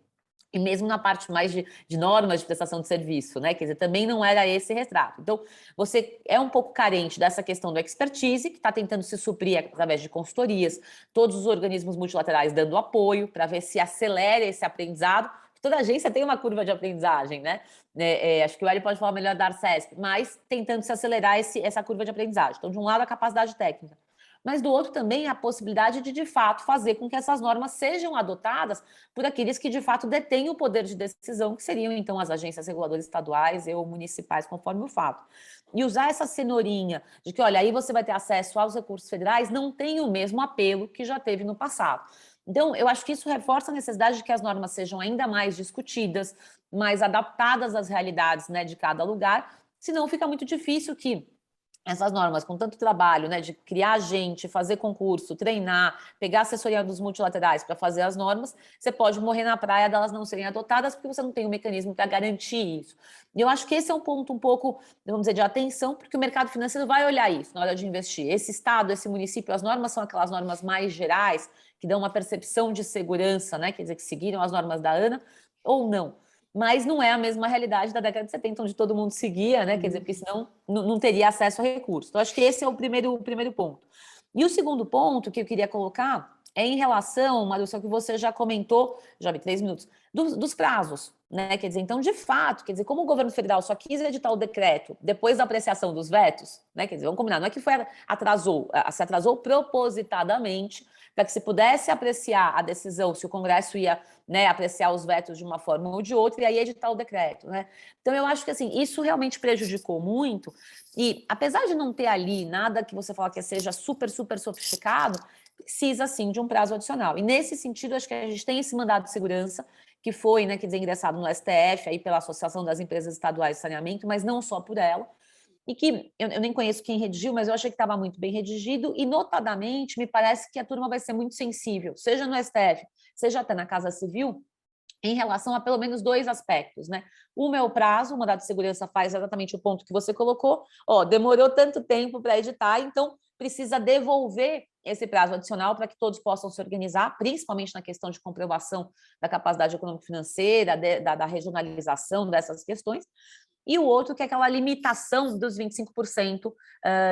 E mesmo na parte mais de normas de prestação de serviço, né? Quer dizer, também não era esse retrato. Então, você é um pouco carente dessa questão do expertise, que está tentando se suprir através de consultorias, todos os organismos multilaterais dando apoio para ver se acelera esse aprendizado. Toda agência tem uma curva de aprendizagem, né? Acho que o Hélio pode falar melhor da Arcesp, mas tentando se acelerar essa curva de aprendizagem. Então, de um lado, a capacidade técnica. mas do outro também a possibilidade de fato, fazer com que essas normas sejam adotadas por aqueles que, de fato, detêm o poder de decisão, que seriam, então, as agências reguladoras estaduais ou municipais, conforme o fato. E usar essa cenourinha de que, olha, aí você vai ter acesso aos recursos federais, não tem o mesmo apelo que já teve no passado. Então, eu acho que isso reforça a necessidade de que as normas sejam ainda mais discutidas, mais adaptadas às realidades, né, de cada lugar, senão fica muito difícil que essas normas, com tanto trabalho, né, de criar gente, fazer concurso, treinar, pegar assessoria dos multilaterais para fazer as normas, você pode morrer na praia delas não serem adotadas porque você não tem um mecanismo para garantir isso. E eu acho que esse é um ponto um pouco, vamos dizer, de atenção, porque o mercado financeiro vai olhar isso na hora de investir. Esse estado, esse município, as normas são aquelas normas mais gerais, que dão uma percepção de segurança, né, quer dizer, que seguiram as normas da ANA, ou não. Mas não é a mesma realidade da década de 70, onde todo mundo seguia, né? Quer dizer, porque senão não teria acesso a recursos. Então, acho que esse é o primeiro ponto. E o segundo ponto que eu queria colocar é em relação, Marúcia, ao que você já comentou, já vi 3 minutos, dos prazos, né? Quer dizer, então, de fato, quer dizer, como o governo federal só quis editar o decreto depois da apreciação dos vetos, né? Quer dizer, vamos combinar, não é que se atrasou propositadamente para que se pudesse apreciar a decisão, se o Congresso ia, né, apreciar os vetos de uma forma ou de outra, e aí editar o decreto, né? Então, eu acho que assim, isso realmente prejudicou muito, e apesar de não ter ali nada que você fala que seja super, super sofisticado, precisa sim de um prazo adicional. E nesse sentido, acho que a gente tem esse mandado de segurança, que foi, né, quer dizer, ingressado no STF, aí pela Associação das Empresas Estaduais de Saneamento, mas não só por ela, e que eu nem conheço quem redigiu, mas eu achei que estava muito bem redigido, e notadamente me parece que a turma vai ser muito sensível, seja no STF, seja até na Casa Civil, em relação a pelo menos 2 aspectos, né? Um é o prazo, o mandado de segurança faz exatamente o ponto que você colocou, demorou tanto tempo para editar, então precisa devolver esse prazo adicional para que todos possam se organizar, principalmente na questão de comprovação da capacidade econômico-financeira, da regionalização dessas questões. E o outro que é aquela limitação dos 25%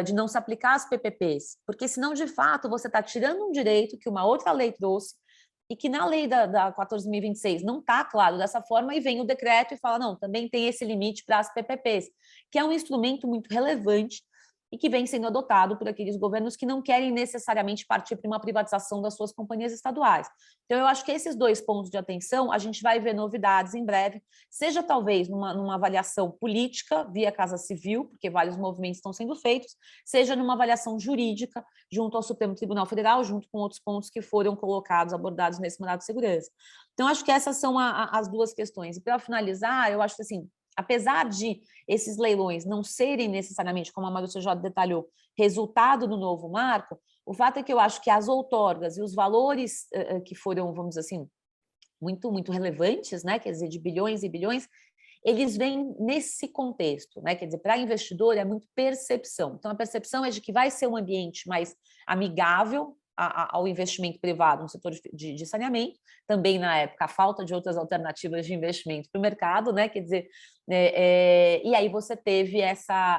de não se aplicar às PPPs, porque senão, de fato, você está tirando um direito que uma outra lei trouxe e que na lei da 14.026 não está claro dessa forma, e vem o decreto e fala, não, também tem esse limite para as PPPs, que é um instrumento muito relevante e que vem sendo adotado por aqueles governos que não querem necessariamente partir para uma privatização das suas companhias estaduais. Então, eu acho que esses 2 pontos de atenção, a gente vai ver novidades em breve, seja talvez numa avaliação política, via Casa Civil, porque vários movimentos estão sendo feitos, seja numa avaliação jurídica, junto ao Supremo Tribunal Federal, junto com outros pontos que foram colocados, abordados nesse mandado de segurança. Então, acho que essas são as 2 questões. E, para finalizar, eu acho que, assim, apesar de esses leilões não serem necessariamente, como a Marúcia já detalhou, resultado do novo marco, o fato é que eu acho que as outorgas e os valores que foram, vamos dizer assim, muito, muito relevantes, né? Quer dizer, de bilhões e bilhões, eles vêm nesse contexto, né? Quer dizer, para investidor é muito percepção. Então, a percepção é de que vai ser um ambiente mais amigável ao investimento privado no setor de saneamento, também na época a falta de outras alternativas de investimento para o mercado, né? Quer dizer, e aí você teve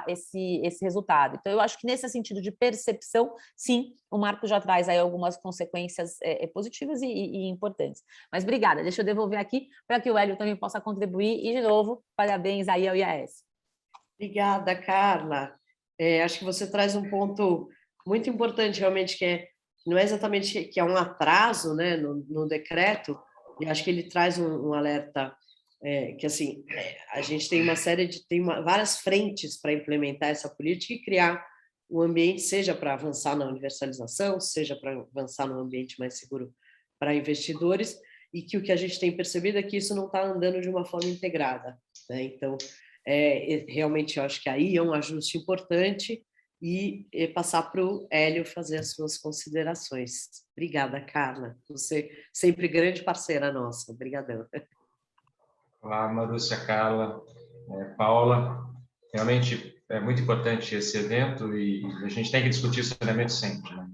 esse resultado. Então, eu acho que nesse sentido de percepção, sim, o marco já traz aí algumas consequências positivas e importantes. Mas obrigada, deixa eu devolver aqui para que o Hélio também possa contribuir, e de novo, parabéns aí ao IAS. Obrigada, Carla. Acho que você traz um ponto muito importante, realmente, que não é exatamente que é um atraso, né, no decreto, e acho que ele traz um alerta que, assim, a gente tem várias frentes para implementar essa política e criar um ambiente, seja para avançar na universalização, seja para avançar num ambiente mais seguro para investidores, e que o que a gente tem percebido é que isso não está andando de uma forma integrada, né? Então, realmente, eu acho que aí é um ajuste importante, e passar para o Hélio fazer as suas considerações. Obrigada, Carla. Você sempre grande parceira nossa. Obrigadão. Olá, Marúcia, Carla, Paula. Realmente é muito importante esse evento e a gente tem que discutir saneamento sempre, né?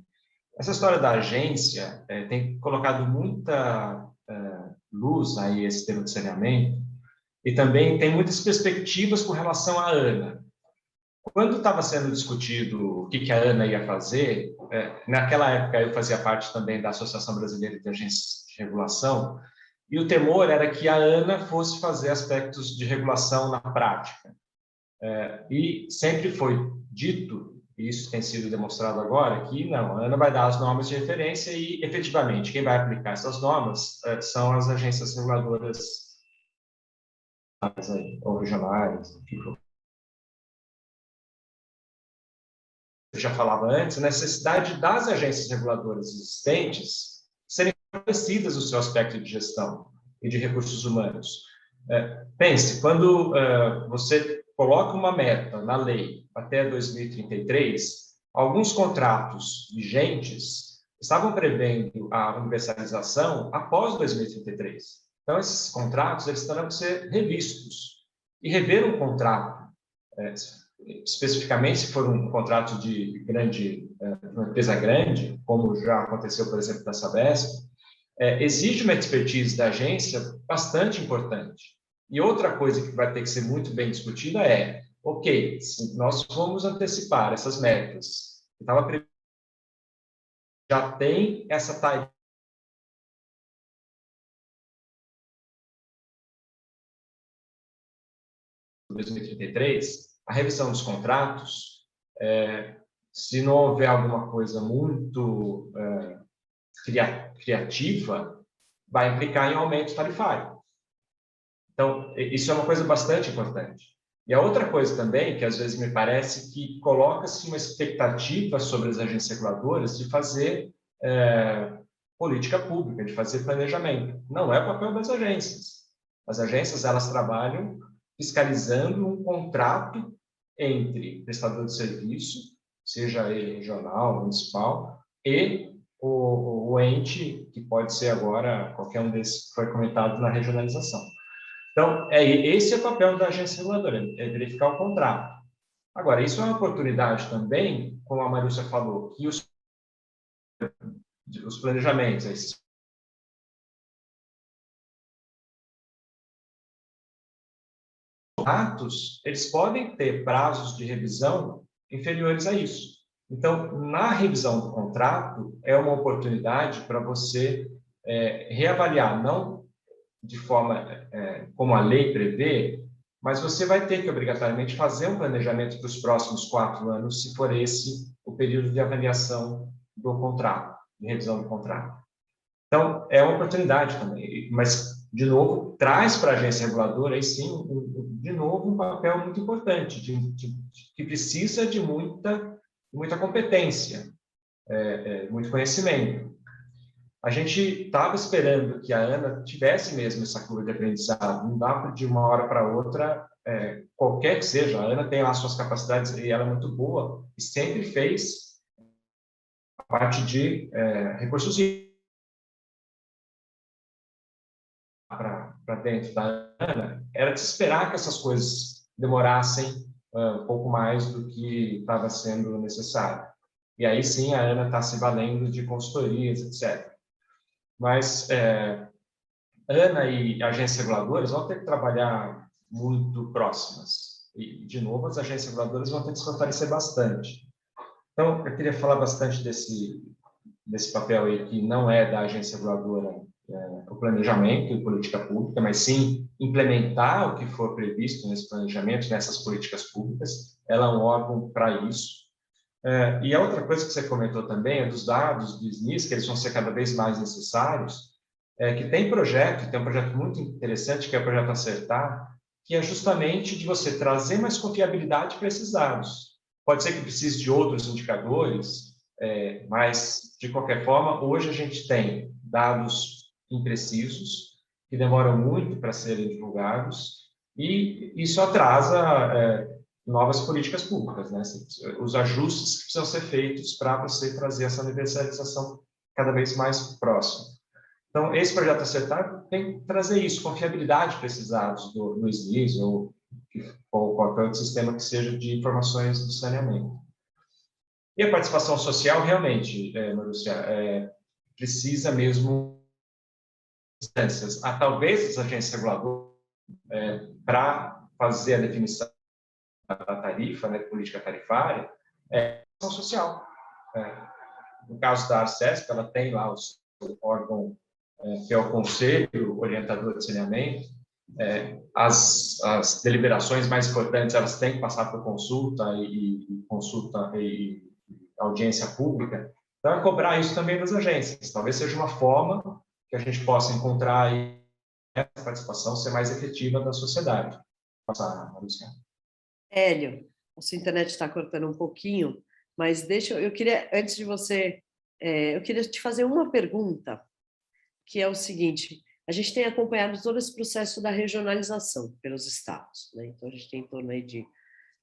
Essa história da agência tem colocado muita luz aí esse tema de saneamento, e também tem muitas perspectivas com relação à ANA. Quando estava sendo discutido o que a ANA ia fazer, naquela época eu fazia parte também da Associação Brasileira de Agências de Regulação, e o temor era que a ANA fosse fazer aspectos de regulação na prática. E sempre foi dito e isso tem sido demonstrado agora, que não, a ANA vai dar as normas de referência e, efetivamente, quem vai aplicar essas normas são as agências reguladoras aí, ou regionais, enfim. Eu já falava antes, a necessidade das agências reguladoras existentes serem fortalecidas no seu aspecto de gestão e de recursos humanos. Pense, quando você coloca uma meta na lei até 2033, alguns contratos vigentes estavam prevendo a universalização após 2033. Então, esses contratos eles terão que ser revistos. E rever um contrato, especificamente se for um contrato de uma empresa grande, como já aconteceu, por exemplo, da Sabesp, exige uma expertise da agência bastante importante. E outra coisa que vai ter que ser muito bem discutida é, ok, se nós vamos antecipar essas metas, já tem essa tarefa 2033, a revisão dos contratos, se não houver alguma coisa muito criativa, vai implicar em aumento tarifário. Então, isso é uma coisa bastante importante. E a outra coisa também, que às vezes me parece que coloca-se uma expectativa sobre as agências reguladoras de fazer política pública, de fazer planejamento. Não é o papel das agências. As agências, elas trabalham fiscalizando um contrato entre prestador de serviço, seja ele regional, municipal, e o ente, que pode ser agora qualquer um desses que foi comentado na regionalização. Então, esse é o papel da agência reguladora, é verificar o contrato. Agora, isso é uma oportunidade também, como a Marúcia falou, que os planejamentos, esses contratos, eles podem ter prazos de revisão inferiores a isso. Então, na revisão do contrato, é uma oportunidade para você reavaliar, não de forma como a lei prevê, mas você vai ter que obrigatoriamente fazer um planejamento para os próximos 4 anos, se for esse o período de avaliação do contrato, de revisão do contrato. Então, é uma oportunidade também, mas, de novo, traz para a agência reguladora, aí sim, de novo, um papel muito importante, que precisa de muita competência, muito conhecimento. A gente estava esperando que a ANA tivesse mesmo essa curva de aprendizado, não dá de uma hora para outra, qualquer que seja, a ANA tem lá suas capacidades e ela é muito boa, e sempre fez a parte de recursos para dentro da ANA, era de se esperar que essas coisas demorassem um pouco mais do que estava sendo necessário. E aí sim a ANA está se valendo de consultorias, etc. Mas ANA e agências reguladoras vão ter que trabalhar muito próximas. E, de novo, as agências reguladoras vão ter que se fortalecer bastante. Então, eu queria falar bastante desse papel aí, que não é da agência reguladora o planejamento e política pública, mas sim implementar o que for previsto nesse planejamento, nessas políticas públicas. Ela é um órgão para isso. E a outra coisa que você comentou também é dos dados do SNIS, que eles vão ser cada vez mais necessários, que tem um projeto muito interessante, que é o projeto Acertar, que é justamente de você trazer mais confiabilidade para esses dados. Pode ser que precise de outros indicadores, mas, de qualquer forma, hoje a gente tem dados imprecisos, que demoram muito para serem divulgados, e isso atrasa novas políticas públicas, né? Os ajustes que precisam ser feitos para você trazer essa universalização cada vez mais próxima. Então, esse projeto Acertar tem que trazer isso, confiabilidade para esses dados do SNIS ou qualquer outro sistema que seja de informações do saneamento. E a participação social, realmente, Marúcia, precisa mesmo instâncias, talvez as agências reguladoras, para fazer a definição da tarifa, né, política tarifária, ação social. No caso da Arcesp, ela tem lá o seu órgão, que é o Conselho Orientador de Saneamento, as deliberações mais importantes elas têm que passar por consulta e audiência pública. Então, é cobrar isso também das agências. Talvez seja uma forma que a gente possa encontrar aí essa participação ser mais efetiva da sociedade. Passar, Luciana. Hélio, a sua internet está cortando um pouquinho, mas eu queria, antes de você, eu queria te fazer uma pergunta, que é o seguinte: a gente tem acompanhado todo esse processo da regionalização pelos estados, né? Então, a gente tem em torno aí de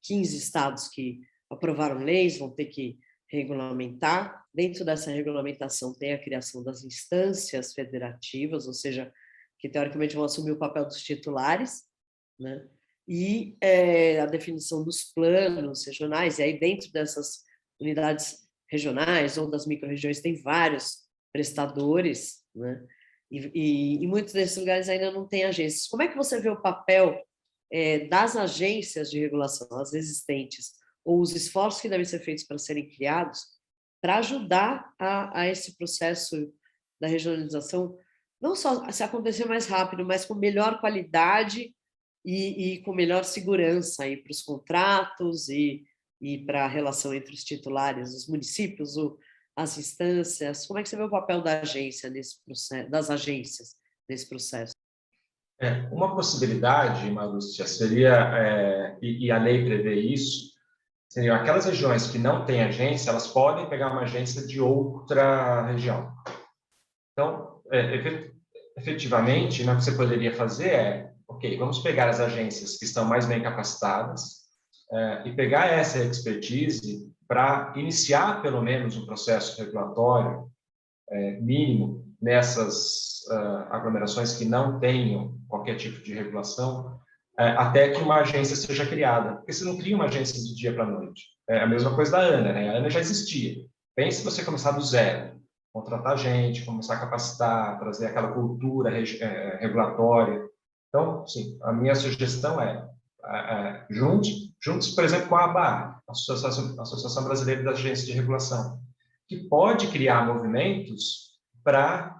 15 estados que aprovaram leis, vão ter que regulamentar. Dentro dessa regulamentação tem a criação das instâncias federativas, ou seja, que teoricamente vão assumir o papel dos titulares, né? E a definição dos planos regionais, e aí dentro dessas unidades regionais ou das micro-regiões tem vários prestadores, né? E muitos desses lugares ainda não têm agências. Como é que você vê o papel das agências de regulação, as existentes, ou os esforços que devem ser feitos para serem criados, para ajudar a esse processo da regionalização, não só se acontecer mais rápido, mas com melhor qualidade e com melhor segurança aí para os contratos e para a relação entre os titulares, os municípios, as instâncias? Como é que você vê o papel da agência nesse processo, das agências nesse processo? Uma possibilidade, Marúcia, seria, e a lei prevê isso, seriam aquelas regiões que não têm agência, elas podem pegar uma agência de outra região. Então, efetivamente, o que você poderia fazer ok, vamos pegar as agências que estão mais bem capacitadas e pegar essa expertise para iniciar, pelo menos, um processo regulatório mínimo nessas aglomerações que não tenham qualquer tipo de regulação, até que uma agência seja criada. Porque você não cria uma agência do dia para a noite. É a mesma coisa da ANA, né? A ANA já existia. Pense você começar do zero, contratar gente, começar a capacitar, trazer aquela cultura regulatória. Então, sim, a minha sugestão junte-se, por exemplo, com a ABA, a Associação Brasileira das Agências de Regulação, que pode criar movimentos para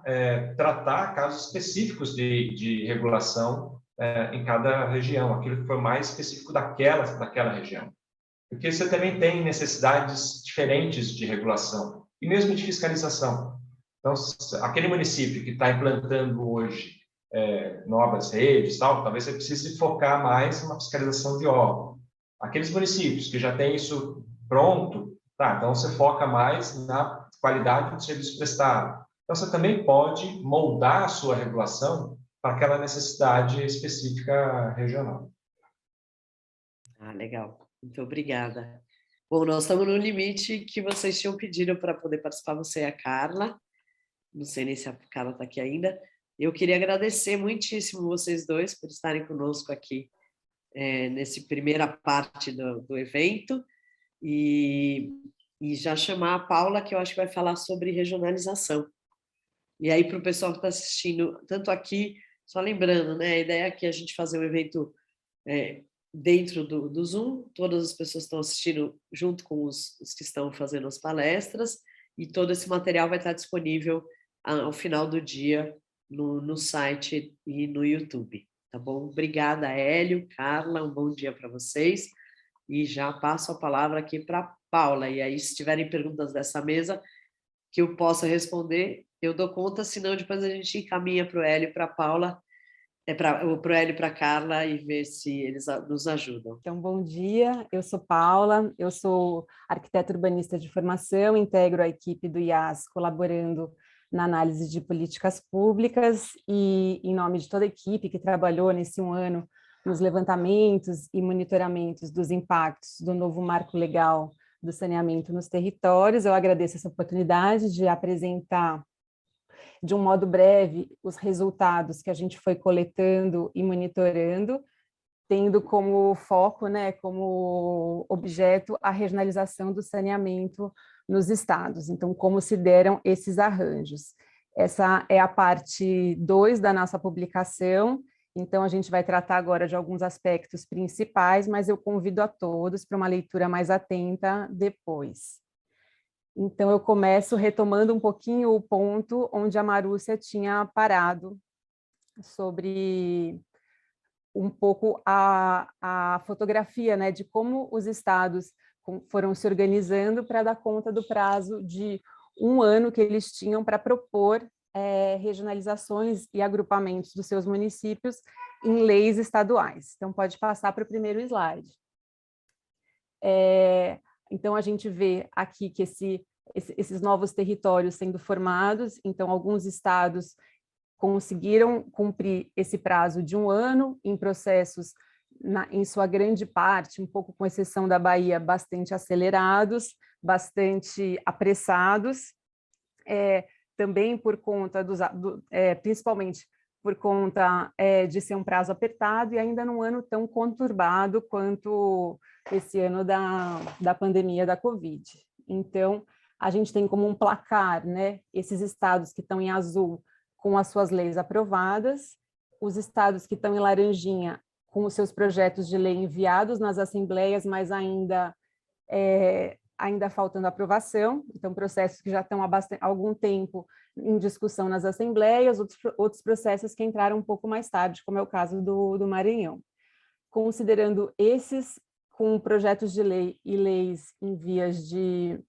tratar casos específicos de regulação em cada região, aquilo que for mais específico daquela região. Porque você também tem necessidades diferentes de regulação e mesmo de fiscalização. Então, aquele município que está implantando hoje novas redes, talvez você precise focar mais numa fiscalização de órgão. Aqueles municípios que já têm isso pronto, então você foca mais na qualidade do serviço prestado. Então, você também pode moldar a sua regulação para aquela necessidade específica regional. Legal. Muito obrigada. Bom, nós estamos no limite que vocês tinham pedido para poder participar, você e a Carla. Não sei nem se a Carla está aqui ainda. Eu queria agradecer muitíssimo vocês dois por estarem conosco aqui nessa primeira parte do evento e já chamar a Paula, que eu acho que vai falar sobre regionalização. E aí, para o pessoal que está assistindo, tanto aqui, só lembrando, né, a ideia é que a gente fazer um evento dentro do Zoom, todas as pessoas estão assistindo junto com os que estão fazendo as palestras, e todo esse material vai estar disponível ao final do dia no site e no YouTube, tá bom? Obrigada, Hélio, Carla, um bom dia para vocês, e já passo a palavra aqui para Paula, e aí, se tiverem perguntas dessa mesa que eu possa responder, eu dou conta, senão depois a gente encaminha para o Hélio e para a Paula, para o Hélio e para a Carla, e ver se eles nos ajudam. Então, bom dia, eu sou Paula, eu sou arquiteta urbanista de formação, integro a equipe do IAS, colaborando na análise de políticas públicas, e em nome de toda a equipe que trabalhou nesse um ano nos levantamentos e monitoramentos dos impactos do novo marco legal do saneamento nos territórios, eu agradeço essa oportunidade de apresentar de um modo breve os resultados que a gente foi coletando e monitorando, tendo como foco, né, como objeto a regionalização do saneamento nos estados. Então, como se deram esses arranjos. Essa é a parte 2 da nossa publicação, então a gente vai tratar agora de alguns aspectos principais, mas eu convido a todos para uma leitura mais atenta depois. Então, eu começo retomando um pouquinho o ponto onde a Marúcia tinha parado sobre um pouco a fotografia, né, de como os estados foram se organizando para dar conta do prazo de 1 ano que eles tinham para propor regionalizações e agrupamentos dos seus municípios em leis estaduais. Então, pode passar para o primeiro slide. Então, a gente vê aqui que esses novos territórios sendo formados, então, alguns estados conseguiram cumprir esse prazo de 1 ano em processos, em sua grande parte, um pouco com exceção da Bahia, bastante acelerados, bastante apressados, também por conta principalmente por conta de ser um prazo apertado e ainda num ano tão conturbado quanto esse ano da pandemia da Covid. Então, a gente tem como um placar, né, esses estados que estão em azul com as suas leis aprovadas, os estados que estão em laranjinha com os seus projetos de lei enviados nas assembleias, mas ainda faltando aprovação, então processos que já estão há algum tempo em discussão nas assembleias, outros processos que entraram um pouco mais tarde, como é o caso do Maranhão. Considerando esses com projetos de lei e leis em vias de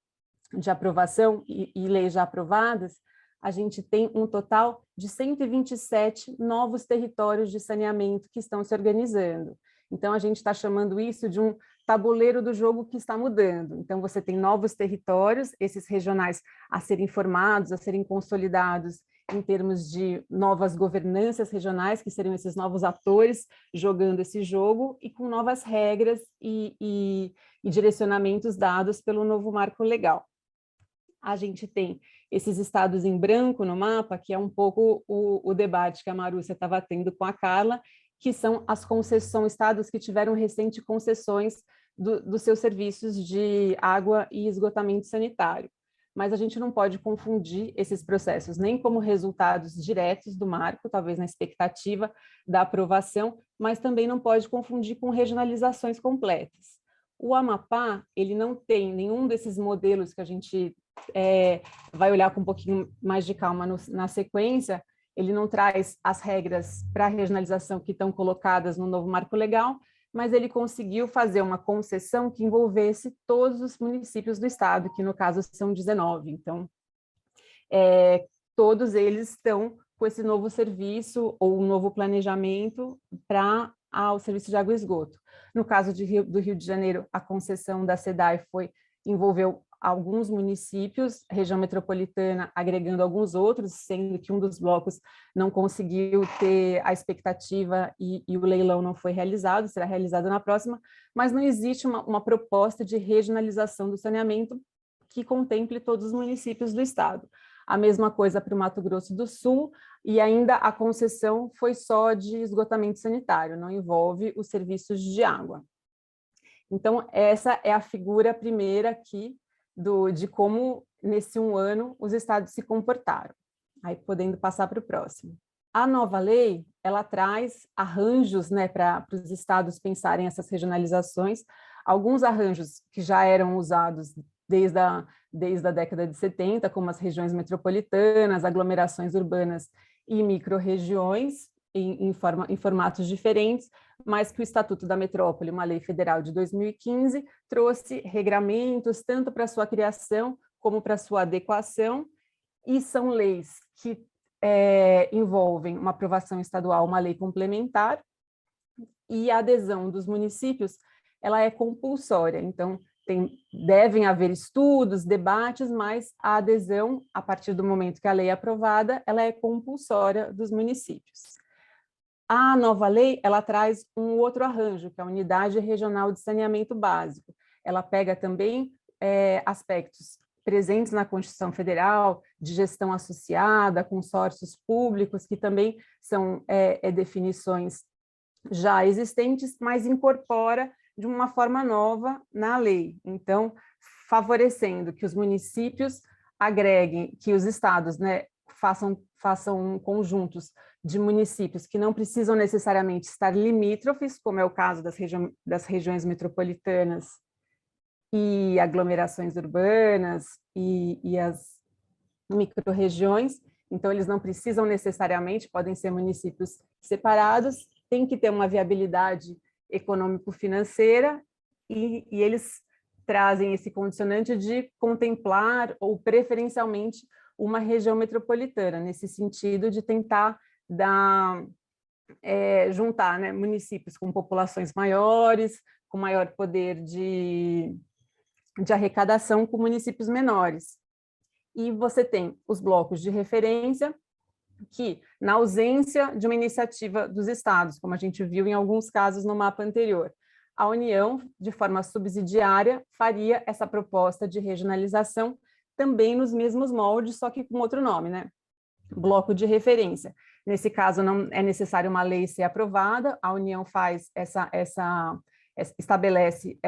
aprovação e leis já aprovadas, a gente tem um total de 127 novos territórios de saneamento que estão se organizando. Então, a gente está chamando isso de um tabuleiro do jogo que está mudando. Então, você tem novos territórios, esses regionais a serem formados, a serem consolidados em termos de novas governanças regionais, que seriam esses novos atores jogando esse jogo, e com novas regras e direcionamentos dados pelo novo marco legal. A gente tem esses estados em branco no mapa, que é um pouco o debate que a Marúcia estava tendo com a Carla, que são as concessões, estados que tiveram recente concessões dos seus serviços de água e esgotamento sanitário. Mas a gente não pode confundir esses processos nem como resultados diretos do marco, talvez na expectativa da aprovação, mas também não pode confundir com regionalizações completas. O Amapá, ele não tem nenhum desses modelos que a gente vai olhar com um pouquinho mais de calma na sequência. Ele não traz as regras para a regionalização que estão colocadas no novo marco legal, mas ele conseguiu fazer uma concessão que envolvesse todos os municípios do estado, que no caso são 19. Então, todos eles estão com esse novo serviço ou um novo planejamento para o serviço de água e esgoto. No caso do Rio de Janeiro, a concessão da SEDAI envolveu alguns municípios, região metropolitana agregando alguns outros, sendo que um dos blocos não conseguiu ter a expectativa e o leilão não foi realizado, será realizado na próxima, mas não existe uma proposta de regionalização do saneamento que contemple todos os municípios do estado. A mesma coisa para o Mato Grosso do Sul, e ainda a concessão foi só de esgotamento sanitário, não envolve os serviços de água. Então, essa é a figura primeira aqui de como, nesse 1 ano, os estados se comportaram. Aí, podendo passar para o próximo. A nova lei, ela traz arranjos, né, para os estados pensarem essas regionalizações, alguns arranjos que já eram usados desde a década de 70, como as regiões metropolitanas, aglomerações urbanas e micro-regiões, em formatos diferentes, mas que o Estatuto da Metrópole, uma lei federal de 2015, trouxe regramentos tanto para sua criação como para sua adequação, e são leis que envolvem uma aprovação estadual, uma lei complementar, e a adesão dos municípios ela é compulsória, então devem haver estudos, debates, mas a adesão, a partir do momento que a lei é aprovada, ela é compulsória dos municípios. A nova lei, ela traz um outro arranjo, que é a Unidade Regional de Saneamento Básico. Ela pega também aspectos presentes na Constituição Federal, de gestão associada, consórcios públicos, que também são definições já existentes, mas incorpora de uma forma nova na lei. Então, favorecendo que os municípios agreguem, que os estados, né, façam conjuntos de municípios que não precisam necessariamente estar limítrofes, como é o caso das regiões metropolitanas e aglomerações urbanas e as micro-regiões. Então, eles não precisam necessariamente, podem ser municípios separados, tem que ter uma viabilidade econômico-financeira e eles trazem esse condicionante de contemplar ou preferencialmente uma região metropolitana, nesse sentido de tentar juntar, né, municípios com populações maiores, com maior poder de arrecadação com municípios menores. E você tem os blocos de referência, que, na ausência de uma iniciativa dos estados, como a gente viu em alguns casos no mapa anterior, a União, de forma subsidiária, faria essa proposta de regionalização também nos mesmos moldes, só que com outro nome, né? Bloco de referência. Nesse caso, não é necessário uma lei ser aprovada, a União faz estabelece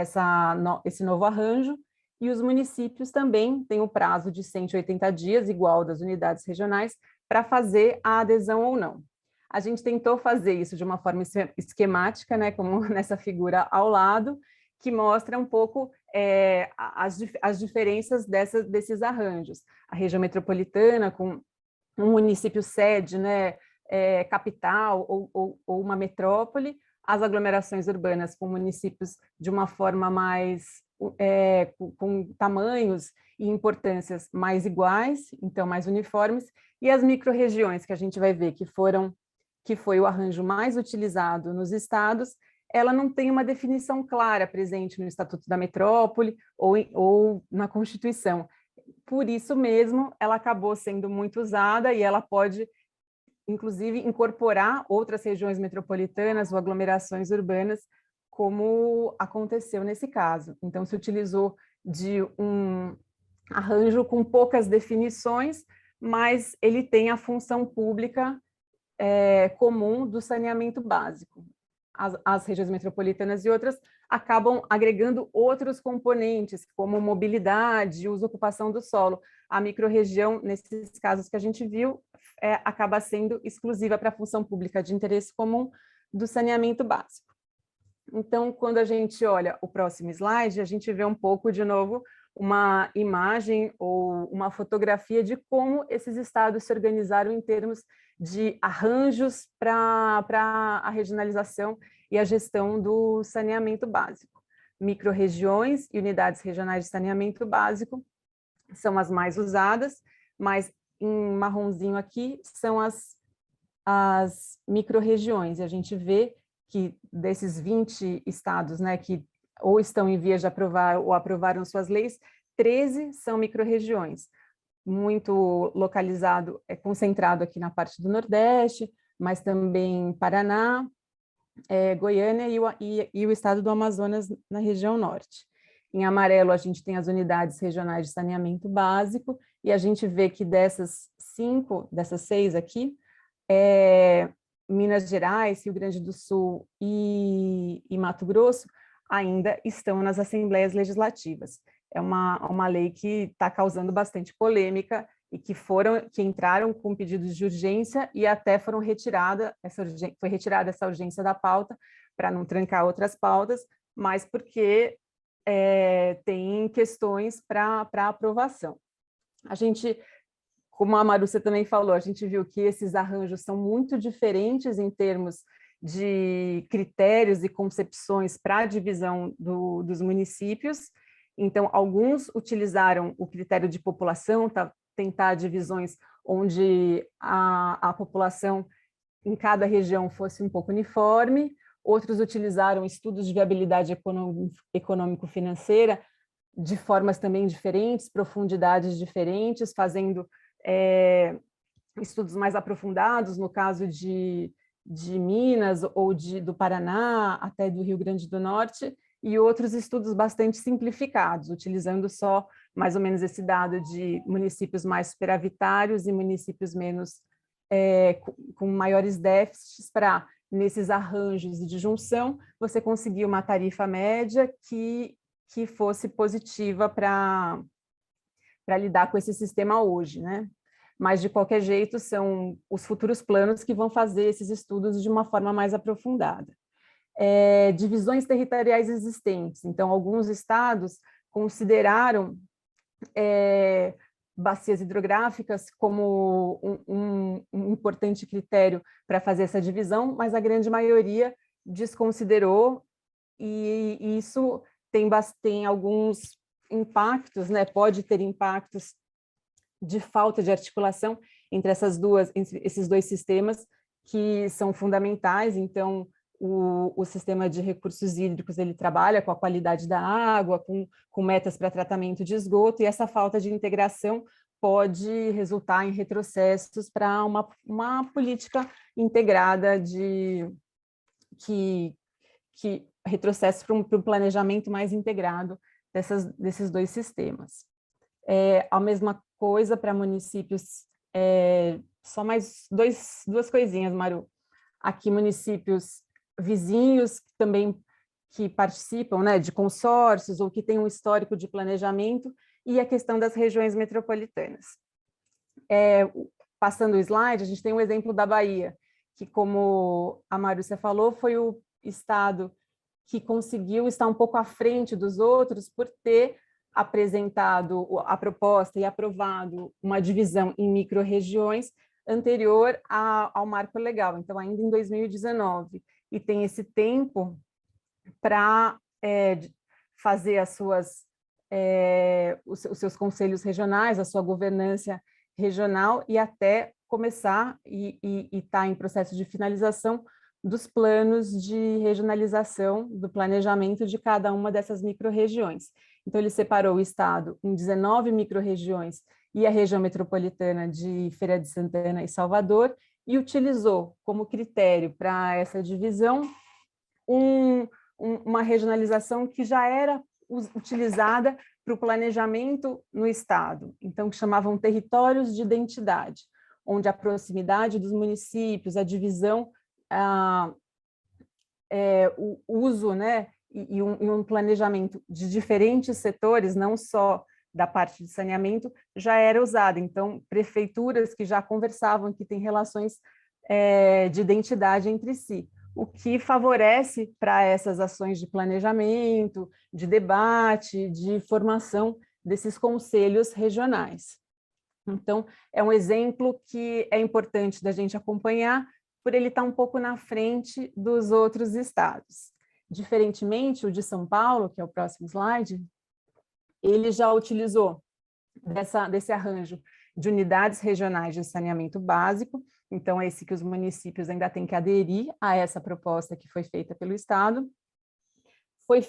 esse novo arranjo, e os municípios também têm o prazo de 180 dias, igual das unidades regionais, para fazer a adesão ou não. A gente tentou fazer isso de uma forma esquemática, né, como nessa figura ao lado, que mostra um pouco as diferenças desses arranjos. A região metropolitana, com um município sede, né, capital ou uma metrópole, as aglomerações urbanas com municípios de uma forma mais, com tamanhos e importâncias mais iguais, então mais uniformes, e as micro-regiões, que a gente vai ver que foi o arranjo mais utilizado nos estados, ela não tem uma definição clara presente no Estatuto da Metrópole ou na Constituição. Por isso mesmo, ela acabou sendo muito usada e ela pode, inclusive, incorporar outras regiões metropolitanas ou aglomerações urbanas, como aconteceu nesse caso. Então, se utilizou de um arranjo com poucas definições, mas ele tem a função pública comum do saneamento básico. As regiões metropolitanas e outras acabam agregando outros componentes, como mobilidade, uso e ocupação do solo. A microrregião, nesses casos que a gente viu, acaba sendo exclusiva para a função pública de interesse comum do saneamento básico. Então, quando a gente olha o próximo slide, a gente vê um pouco, de novo, uma imagem ou uma fotografia de como esses estados se organizaram em termos de arranjos para a regionalização e a gestão do saneamento básico. Micro-regiões e unidades regionais de saneamento básico são as mais usadas, mas em marronzinho aqui são as micro-regiões, e a gente vê que desses 20 estados, né, que ou estão em vias de aprovar ou aprovaram suas leis, 13 são micro-regiões, muito localizado, concentrado aqui na parte do Nordeste, mas também Paraná, Goiânia e o estado do Amazonas na região Norte. Em amarelo, a gente tem as unidades regionais de saneamento básico, e a gente vê que dessas 6 aqui, Minas Gerais, Rio Grande do Sul e Mato Grosso ainda estão nas assembleias legislativas. É uma lei que está causando bastante polêmica e que entraram com pedidos de urgência e até foi retirada essa urgência da pauta para não trancar outras pautas, mas porque tem questões para aprovação. A gente, como a Marúcia também falou, a gente viu que esses arranjos são muito diferentes em termos de critérios e concepções para a divisão dos municípios. Então, alguns utilizaram o critério de população, tentar divisões onde a população em cada região fosse um pouco uniforme, outros utilizaram estudos de viabilidade econômico-financeira de formas também diferentes, profundidades diferentes, fazendo estudos mais aprofundados, no caso de Minas ou do Paraná, até do Rio Grande do Norte, e outros estudos bastante simplificados, utilizando só mais ou menos esse dado de municípios mais superavitários e municípios menos com maiores déficits, para, nesses arranjos de junção, você conseguir uma tarifa média que fosse positiva para lidar com esse sistema hoje, né? Mas, de qualquer jeito, são os futuros planos que vão fazer esses estudos de uma forma mais aprofundada. Divisões territoriais existentes. Então, alguns estados consideraram bacias hidrográficas como um importante critério para fazer essa divisão, mas a grande maioria desconsiderou, e isso tem alguns impactos, né? Pode ter impactos de falta de articulação entre esses dois sistemas que são fundamentais. Então, o sistema de recursos hídricos, ele trabalha com a qualidade da água, com metas para tratamento de esgoto, e essa falta de integração pode resultar em retrocessos para uma política integrada que retrocessos para um planejamento mais integrado desses dois sistemas. A mesma coisa para municípios, só mais duas coisinhas, Maru. Aqui, municípios vizinhos também que participam, né, de consórcios ou que têm um histórico de planejamento, e a questão das regiões metropolitanas. Passando o slide, a gente tem um exemplo da Bahia, que, como a Marúcia falou, foi o estado que conseguiu estar um pouco à frente dos outros por ter apresentado a proposta e aprovado uma divisão em micro-regiões anterior ao marco legal, então ainda em 2019, e tem esse tempo para fazer os seus conselhos regionais, a sua governança regional, e até começar e está em processo de finalização dos planos de regionalização, do planejamento de cada uma dessas micro-regiões. Então, ele separou o estado em 19 micro-regiões e a região metropolitana de Feira de Santana e Salvador, e utilizou como critério para essa divisão uma regionalização que já era utilizada para o planejamento no estado, então que chamavam territórios de identidade, onde a proximidade dos municípios, a divisão, o uso, né, e um planejamento de diferentes setores, não só da parte de saneamento, já era usado. Então, prefeituras que já conversavam, que têm relações de identidade entre si, o que favorece para essas ações de planejamento, de debate, de formação desses conselhos regionais. Então, é um exemplo que é importante da gente acompanhar, por ele estar um pouco na frente dos outros estados. Diferentemente, o de São Paulo, que é o próximo slide, ele já utilizou desse arranjo de unidades regionais de saneamento básico, então é esse que os municípios ainda têm que aderir a essa proposta que foi feita pelo Estado.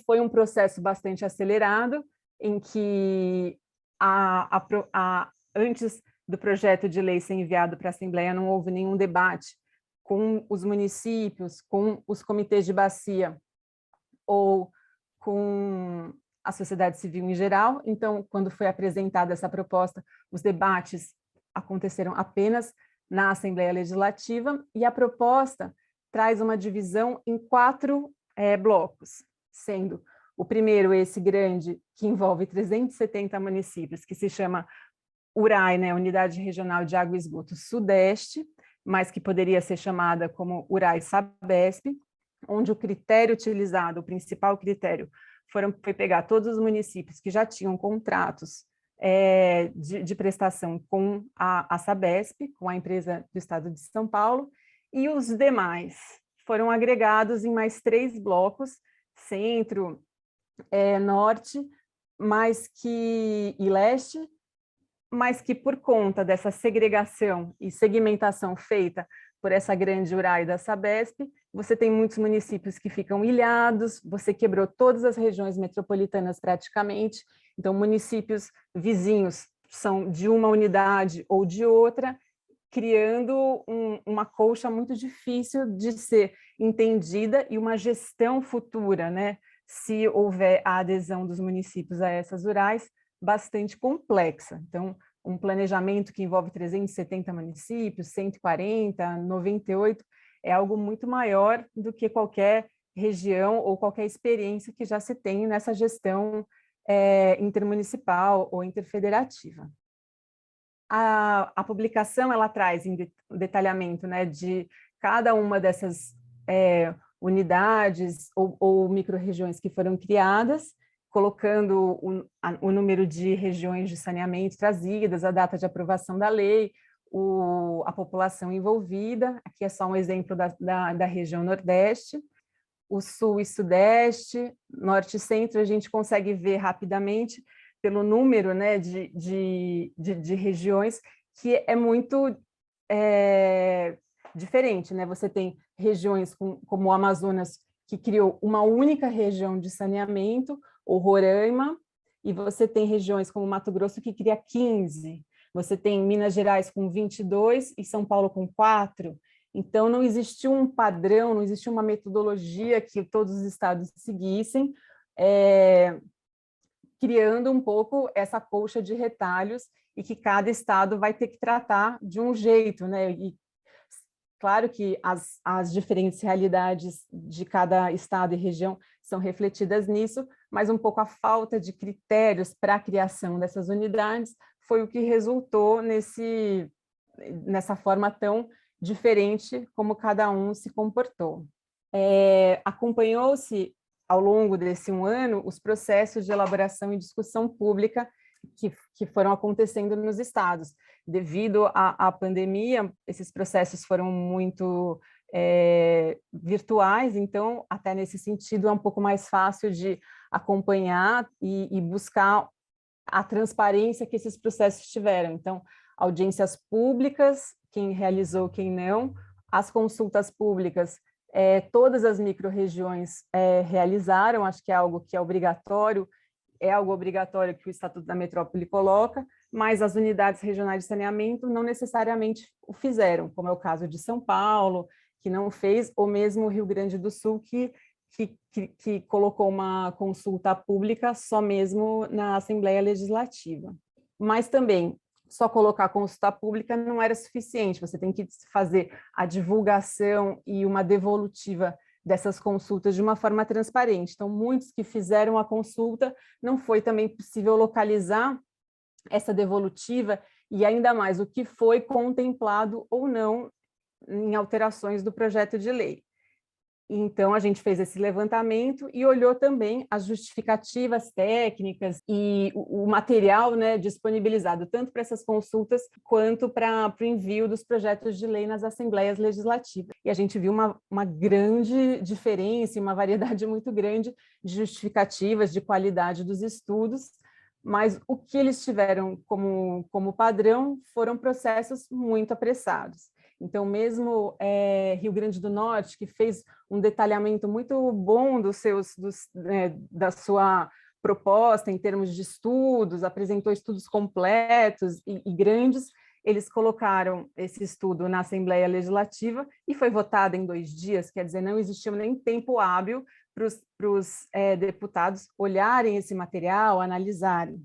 Foi um processo bastante acelerado, em que antes do projeto de lei ser enviado para a Assembleia, não houve nenhum debate com os municípios, com os comitês de bacia ou com a sociedade civil em geral. Então, quando foi apresentada essa proposta, os debates aconteceram apenas na Assembleia Legislativa, e a proposta traz uma divisão em 4 blocos, sendo o primeiro, esse grande, que envolve 370 municípios, que se chama URAI, né, Unidade Regional de Água e Esgoto Sudeste, mas que poderia ser chamada como URAI-Sabesp, onde o critério utilizado, o principal critério, foi pegar todos os municípios que já tinham contratos de prestação com a Sabesp, com a empresa do Estado de São Paulo, e os demais foram agregados em mais 3 blocos, centro, norte, e leste, mas que, por conta dessa segregação e segmentação feita por essa grande URAI da Sabesp, você tem muitos municípios que ficam ilhados, você quebrou todas as regiões metropolitanas praticamente, então municípios vizinhos são de uma unidade ou de outra, criando uma colcha muito difícil de ser entendida e uma gestão futura, né, se houver a adesão dos municípios a essas URAIs, bastante complexa. Então, um planejamento que envolve 370 municípios, 140, 98, é algo muito maior do que qualquer região ou qualquer experiência que já se tem nessa gestão intermunicipal ou interfederativa. A publicação, ela traz em detalhamento, né, de cada uma dessas unidades ou micro-regiões que foram criadas, colocando o número de regiões de saneamento trazidas, a data de aprovação da lei, a população envolvida. Aqui é só um exemplo da região Nordeste. O Sul e Sudeste, Norte e Centro, a gente consegue ver rapidamente pelo número, né, de regiões, que é muito diferente, né? Você tem regiões como o Amazonas, que criou uma única região de saneamento, ou Roraima, e você tem regiões como Mato Grosso, que cria 15. Você tem Minas Gerais com 22 e São Paulo com 4. Então, não existiu um padrão, não existiu uma metodologia que todos os estados seguissem, criando um pouco essa colcha de retalhos e que cada estado vai ter que tratar de um jeito, né? E claro que as diferentes realidades de cada estado e região são refletidas nisso, mas um pouco a falta de critérios para a criação dessas unidades foi o que resultou nessa forma tão diferente como cada um se comportou. Acompanhou-se, ao longo desse um ano, os processos de elaboração e discussão pública que foram acontecendo nos estados. Devido à pandemia, esses processos foram muito virtuais, então, até nesse sentido, é um pouco mais fácil de acompanhar e buscar a transparência que esses processos tiveram. Então, audiências públicas, quem realizou, quem não, as consultas públicas, todas as micro-regiões realizaram, acho que é algo que é obrigatório, que o Estatuto da Metrópole coloca, mas as unidades regionais de saneamento não necessariamente o fizeram, como é o caso de São Paulo, que não fez, ou mesmo o Rio Grande do Sul, que colocou uma consulta pública só mesmo na Assembleia Legislativa. Mas também, só colocar consulta pública não era suficiente, você tem que fazer a divulgação e uma devolutiva dessas consultas de uma forma transparente. Então, muitos que fizeram a consulta, não foi também possível localizar essa devolutiva e ainda mais o que foi contemplado ou não em alterações do projeto de lei. Então, a gente fez esse levantamento e olhou também as justificativas técnicas e o material, né, disponibilizado tanto para essas consultas quanto para o envio dos projetos de lei nas assembleias legislativas. E a gente viu uma grande diferença, uma variedade muito grande de justificativas, de qualidade dos estudos, mas o que eles tiveram como padrão foram processos muito apressados. Então, mesmo Rio Grande do Norte, que fez um detalhamento muito bom da sua proposta em termos de estudos, apresentou estudos completos e grandes, eles colocaram esse estudo na Assembleia Legislativa e foi votado em 2 dias, quer dizer, não existiu nem tempo hábil para os deputados olharem esse material, analisarem.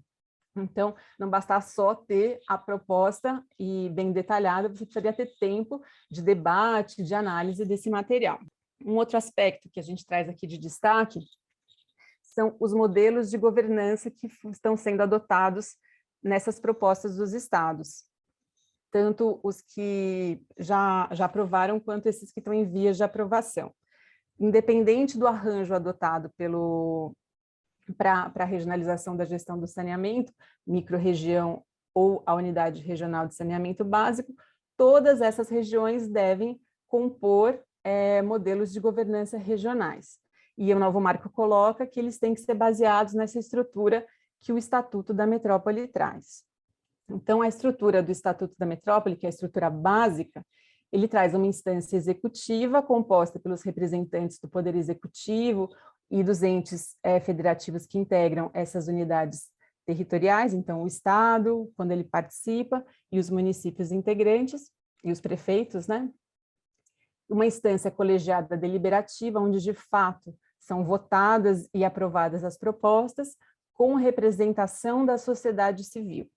Então, não basta só ter a proposta e bem detalhada, você precisaria ter tempo de debate, de análise desse material. Um outro aspecto que a gente traz aqui de destaque são os modelos de governança que estão sendo adotados nessas propostas dos estados, tanto os que já aprovaram quanto esses que estão em vias de aprovação. Independente do arranjo adotado para a regionalização da gestão do saneamento, microrregião ou a unidade regional de saneamento básico, todas essas regiões devem compor modelos de governança regionais. E o novo marco coloca que eles têm que ser baseados nessa estrutura que o Estatuto da Metrópole traz. Então, a estrutura do Estatuto da Metrópole, que é a estrutura básica, ele traz uma instância executiva composta pelos representantes do Poder Executivo e dos entes federativos que integram essas unidades territoriais, então o Estado, quando ele participa, e os municípios integrantes, e os prefeitos, né? Uma instância colegiada deliberativa, onde de fato são votadas e aprovadas as propostas, com representação da sociedade civil.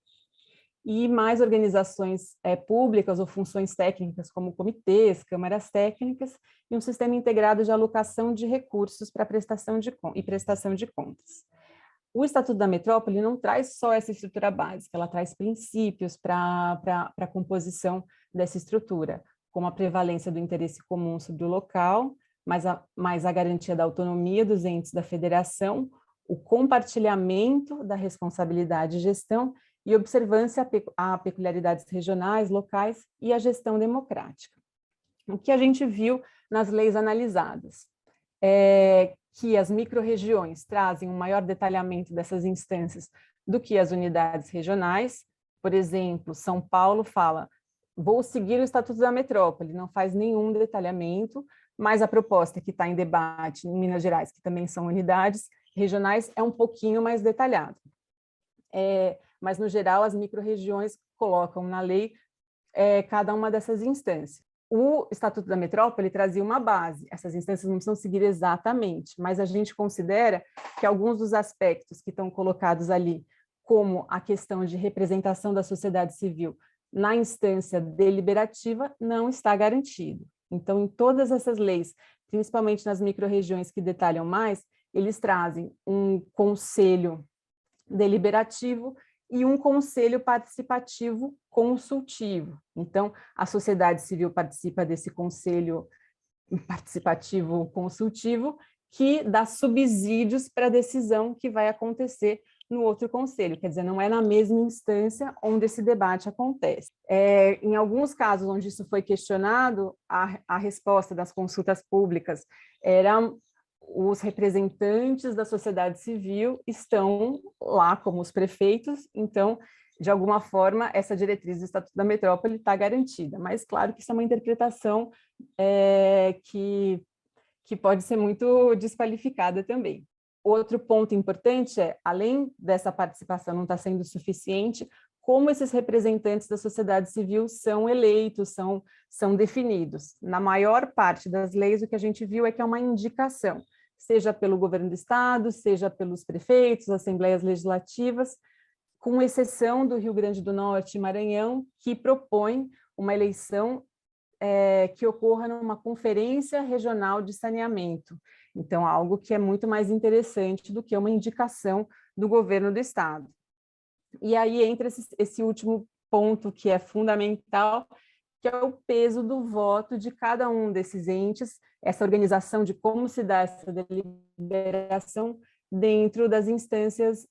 E mais organizações públicas ou funções técnicas, como comitês, câmaras técnicas, e um sistema integrado de alocação de recursos para prestação de contas. O Estatuto da Metrópole não traz só essa estrutura básica, ela traz princípios para a composição dessa estrutura, como a prevalência do interesse comum sobre o local, mais a garantia da autonomia dos entes da federação, o compartilhamento da responsabilidade de gestão e observância a peculiaridades regionais, locais e a gestão democrática. O que a gente viu nas leis analisadas é que as micro-regiões trazem um maior detalhamento dessas instâncias do que as unidades regionais. Por exemplo, São Paulo fala, vou seguir o Estatuto da Metrópole, não faz nenhum detalhamento, mas a proposta que está em debate em Minas Gerais, que também são unidades regionais, é um pouquinho mais detalhado. Mas, no geral, as micro-regiões colocam na lei cada uma dessas instâncias. O Estatuto da Metrópole trazia uma base, essas instâncias não precisam seguir exatamente, mas a gente considera que alguns dos aspectos que estão colocados ali, como a questão de representação da sociedade civil na instância deliberativa, não está garantido. Então, em todas essas leis, principalmente nas micro-regiões que detalham mais, eles trazem um conselho deliberativo e um conselho participativo consultivo. Então, a sociedade civil participa desse conselho participativo consultivo, que dá subsídios para a decisão que vai acontecer no outro conselho, quer dizer, não é na mesma instância onde esse debate acontece. Em alguns casos onde isso foi questionado, a resposta das consultas públicas era os representantes da sociedade civil estão lá como os prefeitos, então, de alguma forma, essa diretriz do Estatuto da Metrópole está garantida, mas claro que isso é uma interpretação que pode ser muito desqualificada também. Outro ponto importante é, além dessa participação não estar sendo suficiente, como esses representantes da sociedade civil são eleitos, são definidos. Na maior parte das leis, o que a gente viu é que é uma indicação, seja pelo governo do estado, seja pelos prefeitos, assembleias legislativas, com exceção do Rio Grande do Norte e Maranhão, que propõe uma eleição que ocorra numa conferência regional de saneamento. Então, algo que é muito mais interessante do que uma indicação do governo do estado. E aí entra esse último ponto que é fundamental, que é o peso do voto de cada um desses entes, essa organização de como se dá essa deliberação dentro das instâncias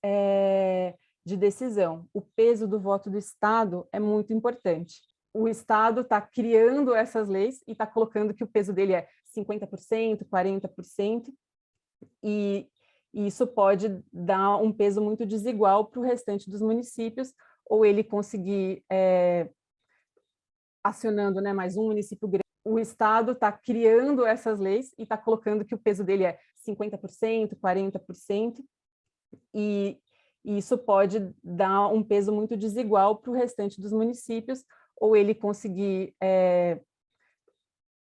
de decisão. O peso do voto do Estado é muito importante. O Estado está criando essas leis e está colocando que o peso dele é 50%, 40%, e isso pode dar um peso muito desigual para o restante dos municípios, ou ele conseguir, acionando mais um município grande. O Estado está criando essas leis e está colocando que o peso dele é 50%, 40%, e isso pode dar um peso muito desigual para o restante dos municípios, ou ele conseguir,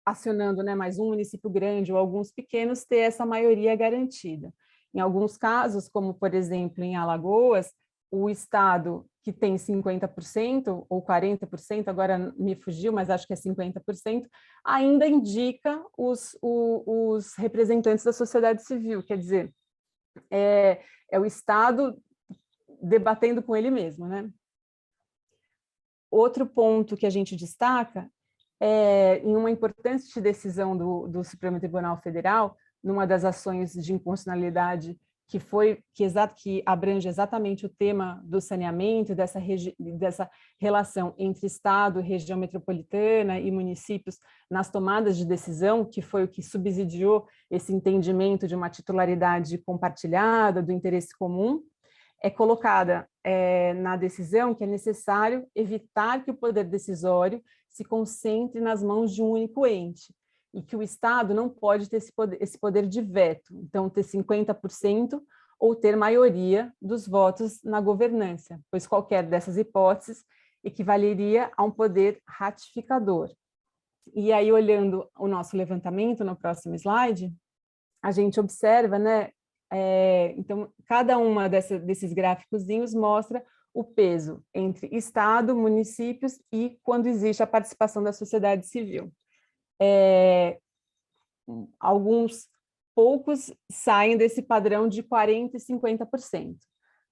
acionando mais um município grande ou alguns pequenos, ter essa maioria garantida. Em alguns casos, como por exemplo em Alagoas, o Estado que tem 50% ou 40%, agora me fugiu, mas acho que é 50%, ainda indica os representantes da sociedade civil, quer dizer, é o Estado debatendo com ele mesmo, né? Outro ponto que a gente destaca em uma importante decisão do Supremo Tribunal Federal, numa das ações de inconstitucionalidade que abrange exatamente o tema do saneamento, dessa relação entre Estado, região metropolitana e municípios nas tomadas de decisão, que foi o que subsidiou esse entendimento de uma titularidade compartilhada, do interesse comum, é colocada na decisão que é necessário evitar que o poder decisório se concentre nas mãos de um único ente, e que o Estado não pode ter esse poder de veto, então ter 50% ou ter maioria dos votos na governança, pois qualquer dessas hipóteses equivaleria a um poder ratificador. E aí, olhando o nosso levantamento no próximo slide, a gente observa, então, cada uma desses gráficozinhos mostra o peso entre Estado, municípios e quando existe a participação da sociedade civil. Alguns poucos saem desse padrão de 40% e 50%.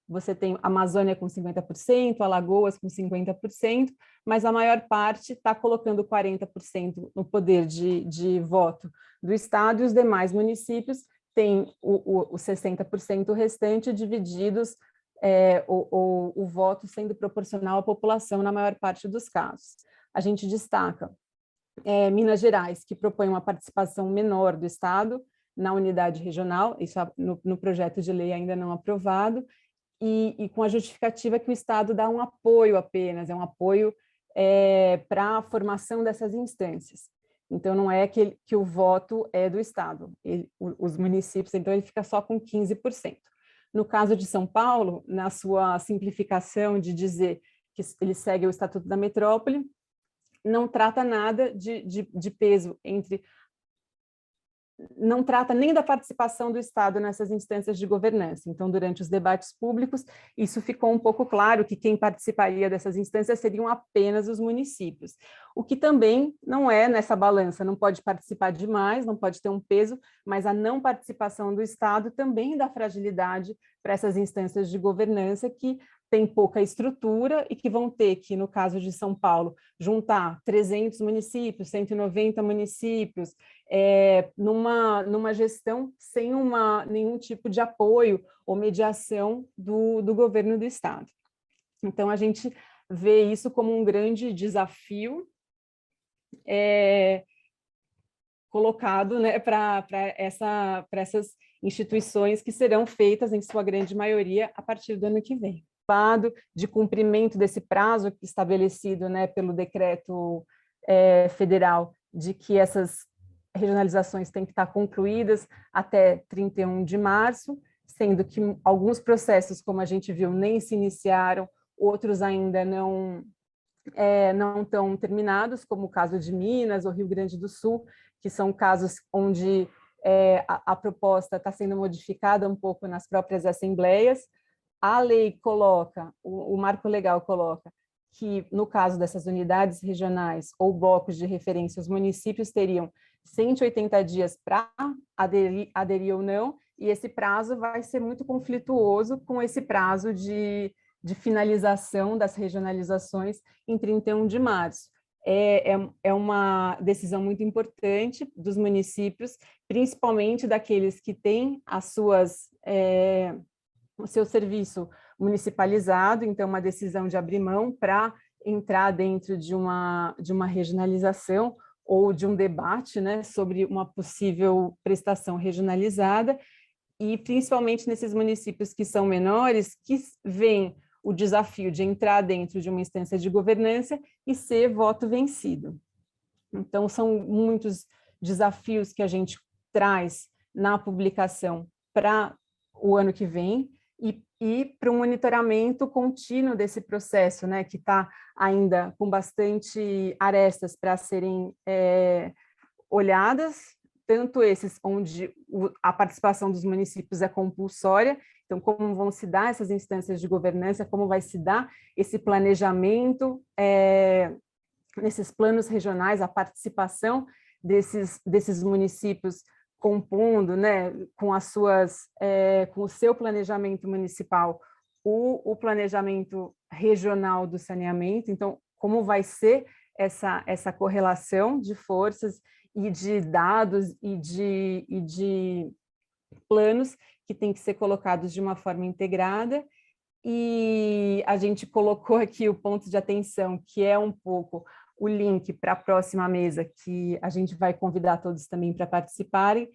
Você tem a Amazônia com 50%, Alagoas com 50%, mas a maior parte está colocando 40% no poder de voto do Estado, e os demais municípios tem os 60% restante divididos, o voto sendo proporcional à população na maior parte dos casos. A gente destaca Minas Gerais, que propõe uma participação menor do Estado na unidade regional, isso no projeto de lei ainda não aprovado, e com a justificativa que o Estado dá um apoio apenas, é um apoio para a formação dessas instâncias. Então, não é que o voto é do Estado, os municípios, então, ele fica só com 15%. No caso de São Paulo, na sua simplificação de dizer que ele segue o Estatuto da Metrópole, não trata nada de peso não trata nem da participação do Estado nessas instâncias de governança. Então, durante os debates públicos, isso ficou um pouco claro que quem participaria dessas instâncias seriam apenas os municípios, o que também não é nessa balança, não pode participar demais, não pode ter um peso, mas a não participação do Estado também dá fragilidade para essas instâncias de governança que têm pouca estrutura e que vão ter que, no caso de São Paulo, juntar 300 municípios, 190 municípios, numa gestão sem nenhum tipo de apoio ou mediação do governo do Estado. Então, a gente vê isso como um grande desafio colocado, né, para essas instituições que serão feitas, em sua grande maioria, a partir do ano que vem. De cumprimento desse prazo estabelecido, né, pelo decreto federal, de que essas regionalizações têm que estar concluídas até 31 de março, sendo que alguns processos, como a gente viu, nem se iniciaram, outros ainda não estão terminados, como o caso de Minas ou Rio Grande do Sul, que são casos onde a proposta está sendo modificada um pouco nas próprias assembleias. A lei coloca, o marco legal coloca, que no caso dessas unidades regionais ou blocos de referência, os municípios teriam 180 dias para aderir ou não, e esse prazo vai ser muito conflituoso com esse prazo de finalização das regionalizações em 31 de março. É uma decisão muito importante dos municípios, principalmente daqueles que têm o seu serviço municipalizado, então uma decisão de abrir mão para entrar dentro de uma regionalização ou de um debate, né, sobre uma possível prestação regionalizada, e principalmente nesses municípios que são menores, que veem o desafio de entrar dentro de uma instância de governança e ser voto vencido. Então, são muitos desafios que a gente traz na publicação para o ano que vem, e para um monitoramento contínuo desse processo, né, que está ainda com bastante arestas para serem olhadas, tanto esses onde a participação dos municípios é compulsória, então como vão se dar essas instâncias de governança, como vai se dar esse planejamento, nesses planos regionais, a participação desses municípios compondo, né, com o seu planejamento municipal, o planejamento regional do saneamento. Então, como vai ser essa correlação de forças e de dados e de planos que tem que ser colocados de uma forma integrada. E a gente colocou aqui o ponto de atenção, que é um pouco o link para a próxima mesa, que a gente vai convidar todos também para participarem,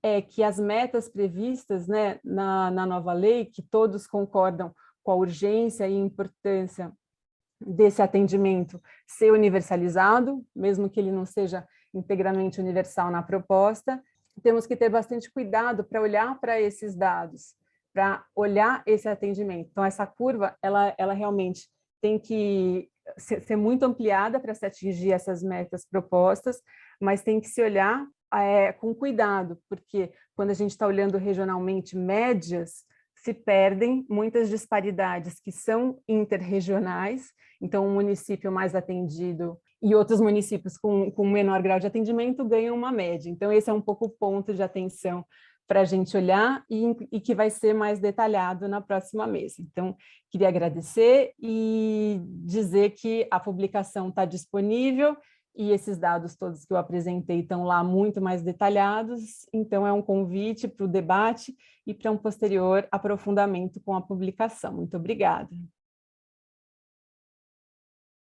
é que as metas previstas, né, na nova lei, que todos concordam com a urgência e importância desse atendimento ser universalizado, mesmo que ele não seja integralmente universal na proposta, temos que ter bastante cuidado para olhar para esses dados, para olhar esse atendimento. Então, essa curva, ela realmente tem que ser muito ampliada para se atingir essas metas propostas, mas tem que se olhar com cuidado, porque quando a gente está olhando regionalmente médias, se perdem muitas disparidades que são interregionais, então um município mais atendido e outros municípios com menor grau de atendimento ganham uma média. Então esse é um pouco o ponto de atenção para a gente olhar e que vai ser mais detalhado na próxima mesa. Então, queria agradecer e dizer que a publicação está disponível e esses dados todos que eu apresentei estão lá muito mais detalhados, então é um convite para o debate e para um posterior aprofundamento com a publicação. Muito obrigada.